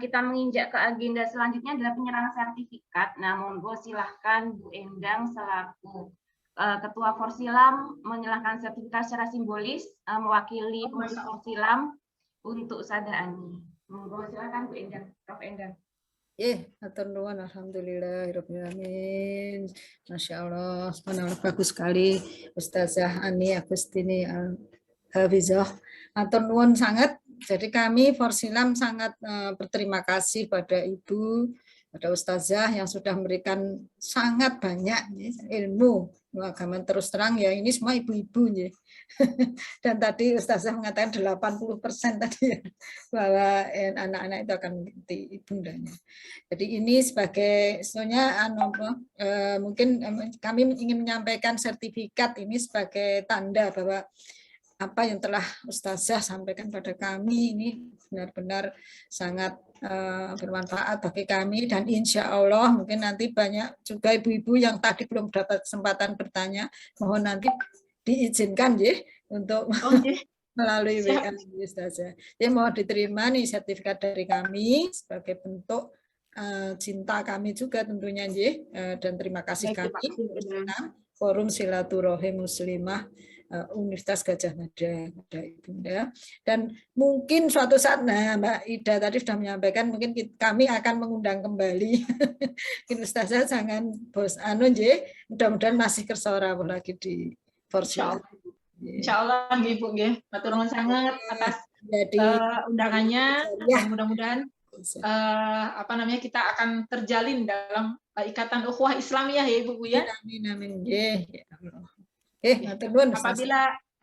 kita menginjak ke agenda selanjutnya adalah penyerahan sertifikat. Nah, monggo silahkan Bu Endang selaku Ketua Forsilam menyerahkan sertifikat secara simbolis mewakili pengurus Forsilam untuk Ustazah Ani. Monggo silahkan Bu Endang, Prof. Endang. Atur nuwun, alhamdulillahirabbil alamin. Masya Allah, subhanallah, bagus sekali Ustazah Ani Agustini Hafizah. Atur nuwun sangat. Jadi kami Forsilam sangat berterima kasih pada Ibu, pada Ustazah yang sudah memberikan sangat banyak ilmu agama. Terus terang ya, ini semua ibu-ibu ya. Dan tadi Ustazah mengatakan 80% tadi ya, bahwa anak-anak itu akan mengikuti ibundanya. Jadi ini sebagai sebenarnya mungkin kami ingin menyampaikan sertifikat ini sebagai tanda bahwa apa yang telah Ustazah sampaikan pada kami ini benar-benar sangat bermanfaat bagi kami, dan insya Allah mungkin nanti banyak juga ibu-ibu yang tadi belum dapat kesempatan bertanya, mohon nanti diizinkan ya untuk melalui WA Ustazah. Ya, mohon diterima nih sertifikat dari kami sebagai bentuk cinta kami juga tentunya dan terima kasih kami Forum Silaturahim Muslimah Universitas Gadjah Mada, Ibunda. Dan mungkin suatu saat, nah Mbak Ida tadi sudah menyampaikan, mungkin kami akan mengundang kembali. Ustazah jangan bos mudah-mudahan masih kersorah lagi di Forsilam. Insya Allah Ibu matur nuwun sangat atas undangannya. Mudah-mudahan kita akan terjalin dalam ikatan ukhuwah Islamiyah ya Ibu ya. Amin.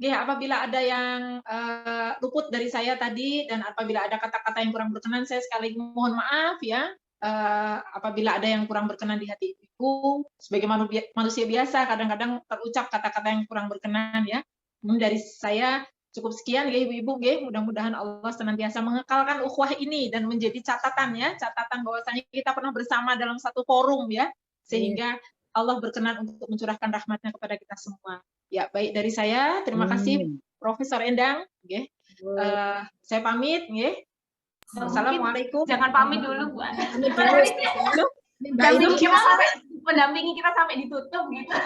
Apabila ada yang luput dari saya tadi, dan apabila ada kata-kata yang kurang berkenan, saya sekali mohon maaf ya. Apabila ada yang kurang berkenan di hati Ibu, sebagai manusia biasa kadang-kadang terucap kata-kata yang kurang berkenan ya. Dari saya cukup sekian ya Ibu-ibu, mudah-mudahan Allah senantiasa mengekalkan ukhuwah ini dan menjadi catatan bahwasanya kita pernah bersama dalam satu forum ya, sehingga Allah berkenan untuk mencurahkan rahmatnya kepada kita semua. Ya, baik dari saya, terima kasih Profesor Endang. Saya pamit. Assalamualaikum. Jangan pamit dulu, Bu. Mendampingi kita sampai ditutup gitu.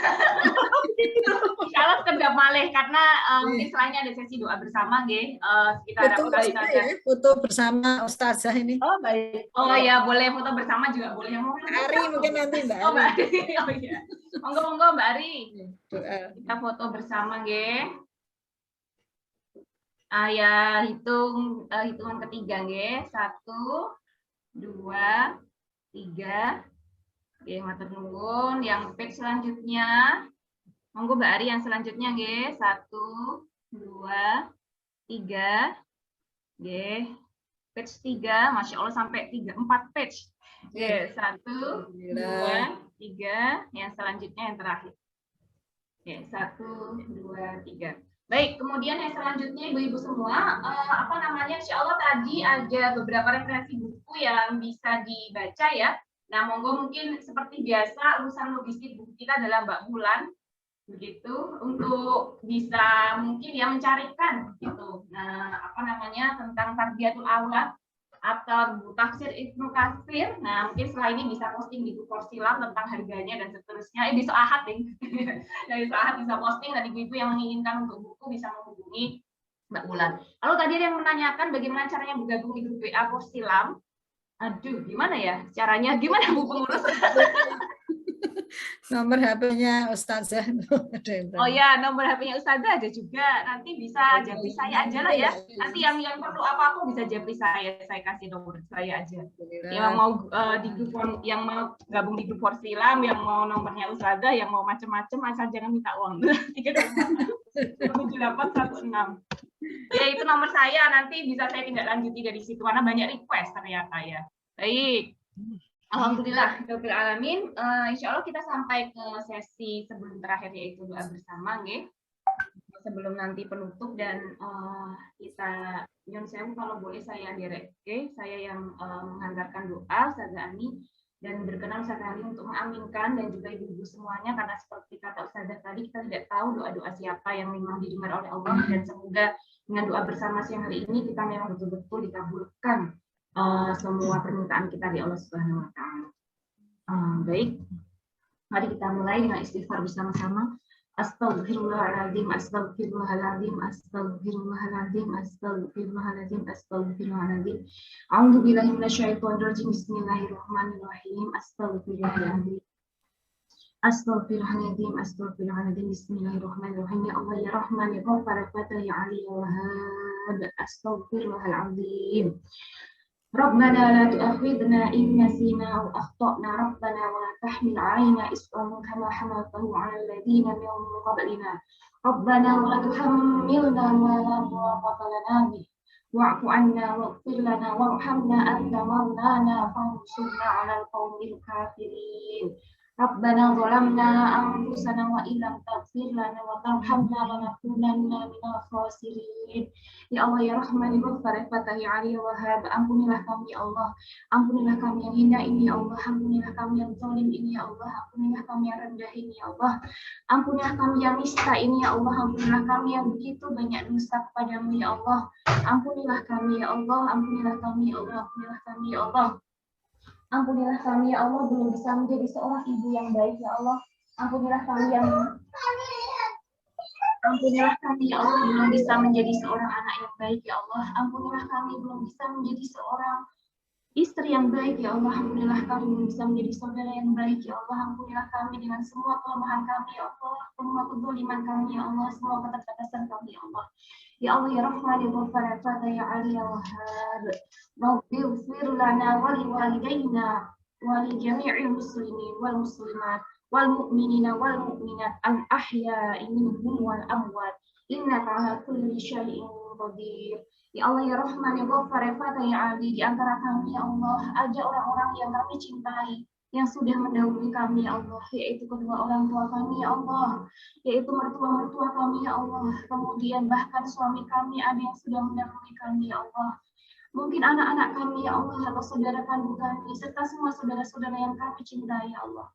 Kalau sekedar malih karena mungkin selainnya ada sesi doa bersama kita ada foto bersama Ustazah ini. Oh baik. Oh ya, boleh foto bersama juga boleh. Ari mungkin nanti Mbak Ari. Oh Mbak Ari. Oh iya. Monggo Mbak Ari. Kita foto bersama ya, hitungan ketiga 1, 2, 3. Matur nuwun. Yang page selanjutnya, monggo Mbak Ari yang selanjutnya 1, 2, 3. Page 3, Masya Allah sampai 4 page. 1, 2, 3. Yang selanjutnya yang terakhir. 1, 2, 3. Baik, kemudian yang selanjutnya Ibu-ibu semua, Insya Allah tadi ada beberapa referensi buku yang bisa dibaca ya. Nah, monggo mungkin seperti biasa urusan logistik buku kita adalah Mbak Bulan, begitu, untuk bisa mungkin ya mencarikan gitu. Nah, tentang Tarbiyatul Aulad atau buku tafsir Ibnu Katsir. Nah, mungkin setelah ini bisa posting di grup Forsilam tentang harganya dan seterusnya. Besok Ahad deh. Dari Ahad bisa posting, dan ibu-ibu yang menginginkan untuk buku bisa menghubungi Mbak Bulan. Lalu tadi ada yang menanyakan bagaimana caranya bergabung di grup WA Forsilam. Aduh, gimana ya caranya? Gimana Bu pengurus? Nomor HP-nya Ustazah. Oh ya, nomor HP-nya Ustazah ada juga. Nanti bisa japri saya aja lah ya. Nanti yang perlu apa-apa bisa japri saya kasih nomor saya aja. Yang mau di grup, yang mau gabung di grup Forsilam, yang mau nomornya Ustazah, yang mau macam-macam, asal jangan minta uang. 37816. Ya, itu nomor saya, nanti bisa saya tindak lanjuti dari situ karena banyak request ternyata ya. Baik. Alhamdulillah, alamin. Insya Allah kita sampai ke sesi sebelum terakhir yaitu doa bersama, sebelum nanti penutup, dan kita nyun sewu kalau boleh saya direct, saya yang menghantarkan doa Ustazah Ani, dan berkenan Ustazah Ani untuk mengaminkan, dan juga ibu-ibu semuanya, karena seperti kata Ustazah tadi kita tidak tahu doa-doa siapa yang memang didengar oleh Allah, dan semoga dengan doa bersama siang hari ini kita memang betul-betul dikabulkan semua permintaan kita di Allah Subhanahu wa Ta'ala. Baik, mari kita mulai dengan istighfar bersama-sama. Astaghfirullahaladzim, astaghfirullahaladzim, astaghfirullahaladzim, astaghfirullahaladzim, astaghfirullahaladzim. A'udzubillahi minasyaitonirrajim. Bismillahirrahmanirrahim. Astaghfirullahaladzim. Astaghfirullahaladzim, astaghfirullahaladzim. Bismillahirrahmanirrahim. Ya Allah ya Rahman ya Ghaffar ya Fatah ya Ali ya Wahhab. Astaghfirullahaladzim. ربنا لا تؤاخذنا إن نسينا أو أخطأنا ربنا ولا تحمل علينا إصرا كما حملته على الذين من قبلنا ربنا ولا تحملنا ما لا طاقة لنا به واعف عنا واغفر لنا وارحمنا أنت مولانا فانصرنا على القوم الكافرين ربنا ظلمنا أنفسنا وإن لم تغفر لنا وترحمنا لنكونن من الخاسرين. Ya Allah ya Rahman ya Ghaffar ya Fatah ya Ali ya Wahhab, ampunilah kami ya Allah, ampunilah kami yang hina ini ya Allah, ampunilah kami yang zalim ini ya Allah, ampunilah kami yang rendah ini ya Allah, ampunilah kami yang nista ini ya Allah, ampunilah kami yang begitu banyak dosa kepadamu ya Allah, ampunilah kami ya Allah, ampunilah kami ya Allah, ampunilah kami ya Allah. Ampunilah kami ya Allah, belum bisa menjadi seorang ibu yang baik ya Allah. Ampunilah kami ya Allah, belum bisa menjadi seorang anak yang baik ya Allah. Ampunilah kami belum bisa menjadi seorang istri yang baik ya Allah. Ampunilah kami belum bisa menjadi saudara yang baik ya Allah. Ampunilah kami dengan semua kelemahan kami ya Allah, semua kezaliman kami ya Allah, semua keterbatasan kami ya Allah. Ya Allah ya Rahman ya Ghaffar ya Fatah ya Ali ya Wahhab. Rabbighfir lana wa liwalidayna wa li jami'il muslimin wal muslimat wal mu'minina wal mu'minat al ahya'i minhum wal amwat innaka 'ala kulli syai'in qadir. Ya Allah ya Rahman ya Ghaffar ya Fatah ya Ali, di antara kami ya Allah ada orang-orang yang kami cintai yang sudah mendahului kami ya Allah, yaitu kedua orang tua kami ya Allah, yaitu mertua-mertua kami ya Allah, kemudian bahkan suami kami ada yang sudah mendahului kami ya Allah, mungkin anak-anak kami ya Allah, atau saudara kandung kami, serta semua saudara-saudara yang kami cintai ya Allah.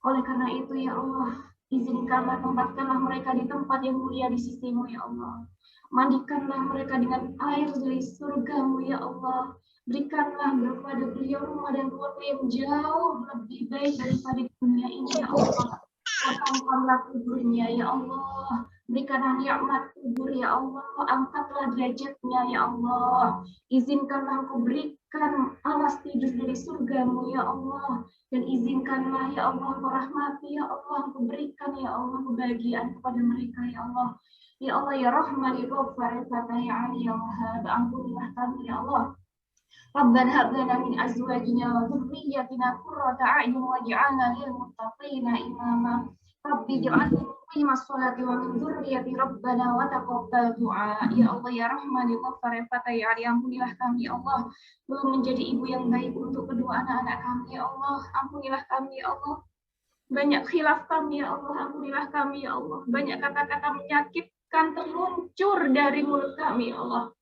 Oleh karena itu ya Allah, izinkanlah, tempatkanlah mereka di tempat yang mulia di sisimu ya Allah. Mandikanlah mereka dengan air dari surgamu ya Allah. Berikanlah kepada beliau rumah dan keluarga yang jauh lebih baik daripada dunia ini ya Allah. Lapangkanlah kuburnya ya Allah. Berikanlah nikmat kubur ya Allah. Angkatlah derajatnya ya Allah. Izinkanlah Engkau berikan alas tidur dari surgamu ya Allah. Dan izinkanlah ya Allah, Engkau rahmati ya Allah, Engkau berikan ya Allah kebahagiaan kepada mereka ya Allah. Ya Allah ya Rahman ya Ghaffar ya Fatah ya Ali ya Wahhab, ampunilah kami ya Allah. Rabbana hab lana min azwajina wa dhurriyyatina qurrata a'yun waj'alna lil muttaqina imama. Rabbi ij'alni muqimas sholati wa min dhurriyyati rabbana wa taqabbal du'a. Ya Allah ya Rahman ya Ghaffar ya Fatah ya Ali, ampunilah kami ya Allah, belum menjadi ibu yang baik untuk kedua anak-anak kami ya Allah. Ampunilah kami ya Allah, banyak khilaf kami ya Allah, ampunilah kami ya Allah, banyak kata-kata menyakitkan terluncur dari mulut kami ya Allah.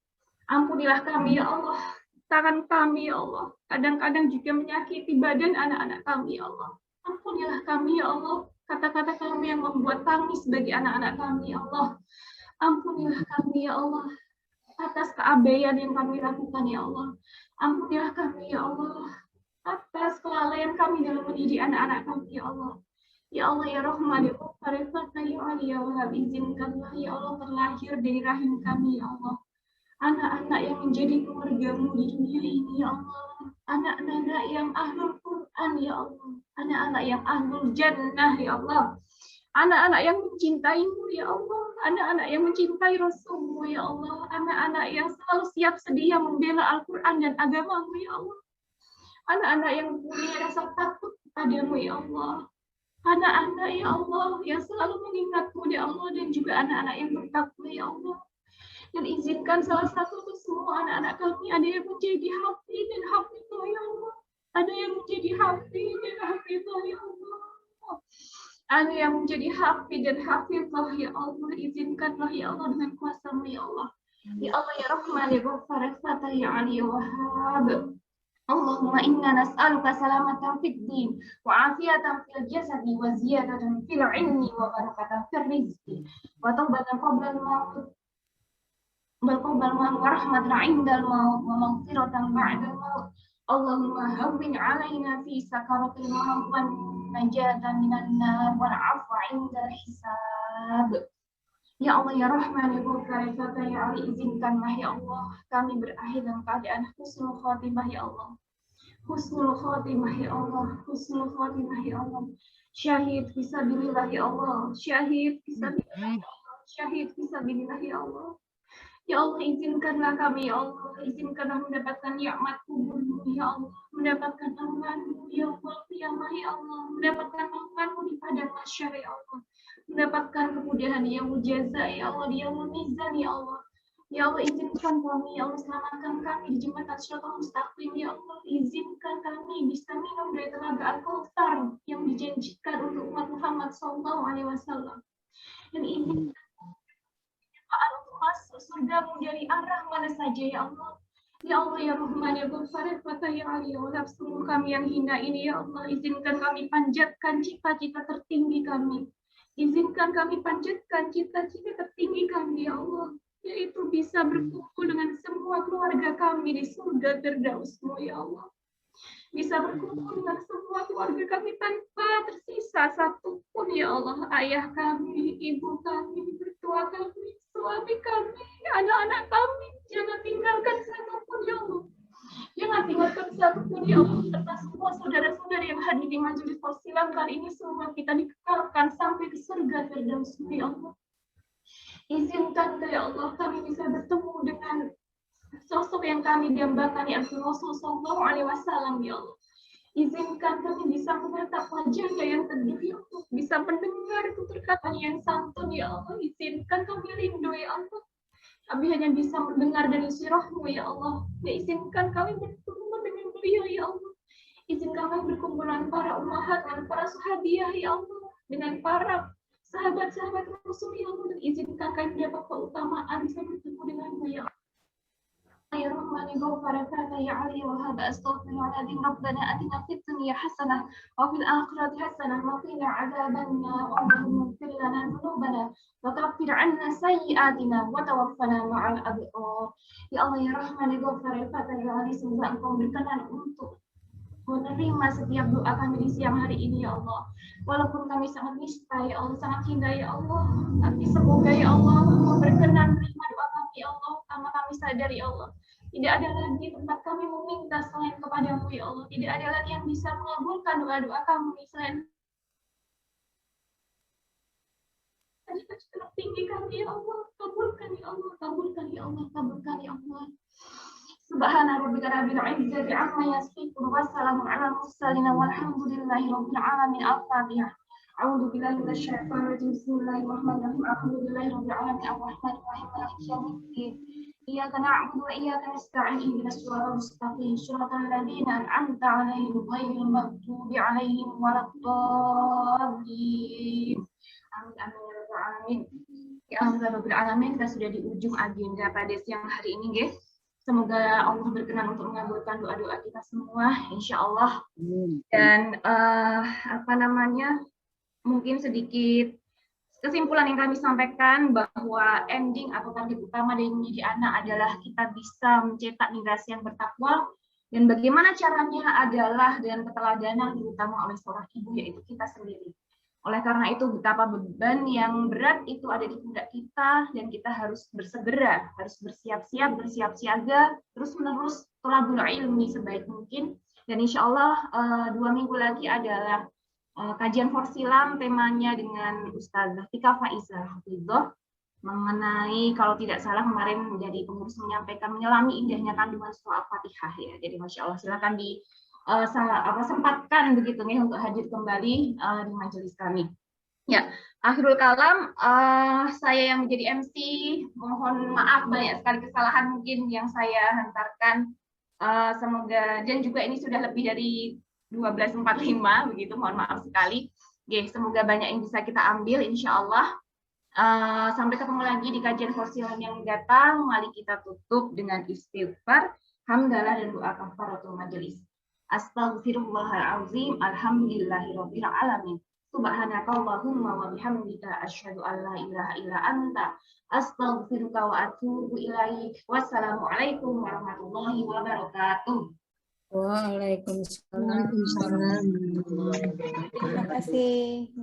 Ampunilah kami ya Allah, tangan kami ya Allah kadang-kadang juga menyakiti badan anak-anak kami ya Allah. Ampunilah kami ya Allah, kata-kata kami yang membuat tangis bagi anak-anak kami ya Allah. Ampunilah kami ya Allah atas keabaian yang kami lakukan ya Allah. Ampunilah kami ya Allah atas kelalaian kami dalam mendidik anak-anak kami ya Allah. Ya Allah ya Rahman ya Ghaffar ya Fatah ya Ali ya Wahhab, izinkanlah ya Allah terlahir dari rahim kami ya Allah anak-anak yang menjadi keluargamu di dunia ini ya Allah, anak-anak yang ahlul Quran ya Allah, anak-anak yang ahlul jannah ya Allah, anak-anak yang mencintaimu ya Allah, anak-anak yang mencintai Rasulmu ya Allah, anak-anak yang selalu siap sedia membela Al-Quran dan agamamu ya Allah, anak-anak yang punya rasa takut kepadamu ya Allah, anak-anak ya Allah yang selalu mengingatmu ya Allah, dan juga anak-anak yang bertakwa ya Allah. Dan izinkan salah satu untuk semua anak-anak kami, ada yang menjadi hafiz dan hafizah ya Allah, ada yang menjadi hafiz dan hafizah ya Allah, ada yang menjadi hafiz dan hafizah ya Allah. Izinkanlah ya Allah dengan kuasa-Mu ya Allah. Ya Allah ya Rahman ya Ghaffar ya Fatah ya Ali ya Wahhab. Allahumma inna nas'aluka salamatan fid din wa afiyatan fil jasadi wa ziyadatan fil ilmi wa barakatan fil rizqi wa taubatan qabla al-maut balqabal maut wa rahmatan 'indal maut wa maghfiratan ba'dal maut. Allahumma hawwin 'alaina fi sakaratil maut wa najatan minan nar wal 'afwa 'indal hisab. Wahhab. Ya Allah ya Rahman ya Ghafar ya Ali, izinkanlah ya Allah kami berakhir dalam keadaan husnul khotimah ya Allah. Husnul khotimah ya Allah, husnul khotimah ya Allah. Syahid fisabilillah ya Allah, syahid fisabilillah ya Allah, syahid fisabilillah ya Allah. Ya Allah, izinkanlah kami, ya Allah, izinkanlah mendapatkan nikmat kubur-Mu, ya Allah, mendapatkan aman-Mu, ya Allah, ya Allah, mendapatkan aman-Mu di padang mahsyar, ya Allah, mendapatkan kemudahan yang mujazah, ya Allah, yang mizan, ya Allah. Ya Allah, izinkan kami, ya Allah, selamatkan kami di jembatan Shiratal Mustaqim, ya Allah, izinkan kami bisa minum dari telaga Al-Kautsar yang dijanjikan untuk umat Muhammad SAW. Dan izinkan untuk masuk surga-Mu dari arah mana saja, ya Allah. Ya Allah, ya Rahman, ya Ghafar, ya Ali, ya Allah, seluruh kami yang hina ini, ya Allah, izinkan kami panjatkan cita-cita tertinggi kami. Izinkan kami panjatkan cita-cita tertinggi kami, ya Allah, yaitu bisa berkumpul dengan semua keluarga kami di surga Firdaus-Mu, ya Allah. Bisa berkumpul dengan semua keluarga kami tanpa tersisa satupun, ya Allah. Ayah kami, ibu kami, mertua kami, suami kami, anak-anak kami, jangan tinggalkan satupun, ya Allah. Jangan tinggalkan satupun, ya Allah. Serta semua saudara-saudara yang hadir di majelis Fasilam kali ini, semua kita dikekalkan sampai ke surga Firdaus-Mu, ya Allah. Izinkan, ya Allah, kami bisa bertemu dengan sosok yang kami dambakan, ya Rasul Sallallahu Alaihi Wasallam, ya Allah. Izinkan kami bisa menatap wajahnya yang teduh, ya Allah, bisa mendengar tutur-kata yang santun, ya Allah. Izinkan kami rindu, ya Allah. Kami hanya bisa mendengar dari sirah-Mu, ya Allah. Ya, izinkan kami bertemu dengan beliau, ya Allah. Izinkan kami berkumpul dengan para ummahat, dengan para sahabiah, ya Allah, dengan para sahabat-sahabat Rasul, ya Allah. Dan izinkan kami dapat keutamaan bisa bertemu denganmu, ya Allah. Ya Rahman ya Ghafar ya Ali Wahhab, astaghfirullahaladzim, Rabbana atina fid dunya hasanah wa fil akhirati hasanah wa qina adzabannar. Allahumma ighfir lana dzunubana wa kaffir 'anna sayyi'atina wa tawaffana ma'al abrar. Ya Allah ya Rahman ya Ghafar ya Ali, semoga Engkau berkenan untuk menerima setiap doa kami di siang hari ini, ya Allah. Walaupun kami sangat nista, ya Allah, sangat hina, ya Allah, tapi semoga, ya Allah, Engkau berkenan menerima doa kami, ya Allah, karena kami sadar, ya Allah, tidak ada lagi tempat kami meminta selain kepada-Mu, ya Allah. Tidak ada lagi yang bisa mengabulkan doa-doa kami selain cita-cita tinggi kami, ya Allah. Kabulkan, ya Allah, kabulkan, ya Allah, kabulkan, ya Allah. Subhana rabbika rabbil izzati amma yasifun wa salamun 'alal mursalin walhamdulillahi rabbil alamin. Al-Fatihah. A'udzu billahi minasyaitonir rajim. Bismillahirrahmanirrahim. Alhamdulillahi rabbil alamin arrahmanir rahim maliki yaumiddin. Iyyaka na'budu wa iyyaka nasta'in ihdinas siratal mustaqim siratal ladzina an'amta 'alaihim ghairil maghdubi 'alaihim waladdallin. Amin amin ya rabbal alamin. Ya rabbil alamin, kita sudah di ujung agenda pada siang hari ini, guys. Semoga Allah berkenan untuk mengabulkan doa-doa kita semua, insya Allah. Dan mungkin sedikit kesimpulan yang kami sampaikan bahwa ending atau target utama dari menjadi anak adalah kita bisa mencetak generasi yang bertakwa. Dan bagaimana caranya adalah dengan keteladanan terutama oleh seorang ibu, yaitu kita sendiri. Oleh karena itu, betapa beban yang berat itu ada di pundak kita, dan kita harus bersegera, harus bersiap-siap, bersiap siaga, terus-menerus thalabul ilmi sebaik mungkin. Dan insya Allah 2 minggu lagi adalah kajian Forsilam, temanya dengan Ustazah Tika Faiza Hafizah, mengenai, kalau tidak salah kemarin menjadi pengurus menyampaikan menyelami indahnya kandungan surah Al-Fatihah, ya. Jadi Masya Allah, silakan sempatkan begitu nih untuk hadir kembali di majelis kami. Ya, akhirul kalam, saya yang menjadi MC, mohon maaf banyak sekali kesalahan mungkin yang saya hantarkan. Semoga, dan juga ini sudah lebih dari 12.45 begitu, mohon maaf sekali. Oke, semoga banyak yang bisa kita ambil, insya Allah. Sampai ketemu lagi di kajian Forsilam yang datang. Mari kita tutup dengan istighfar, hamdalah, dan doa kafaratul majelis. Astaghfirullahalazim, alhamdulillahirabbil alamin. Subhanakallahumma wa bihamdika asyhadu an la ilaha illa anta astaghfiruka wa atubu ilaik. Wassalamualaikum warahmatullahi wabarakatuh. Waalaikumsalam. Terima kasih.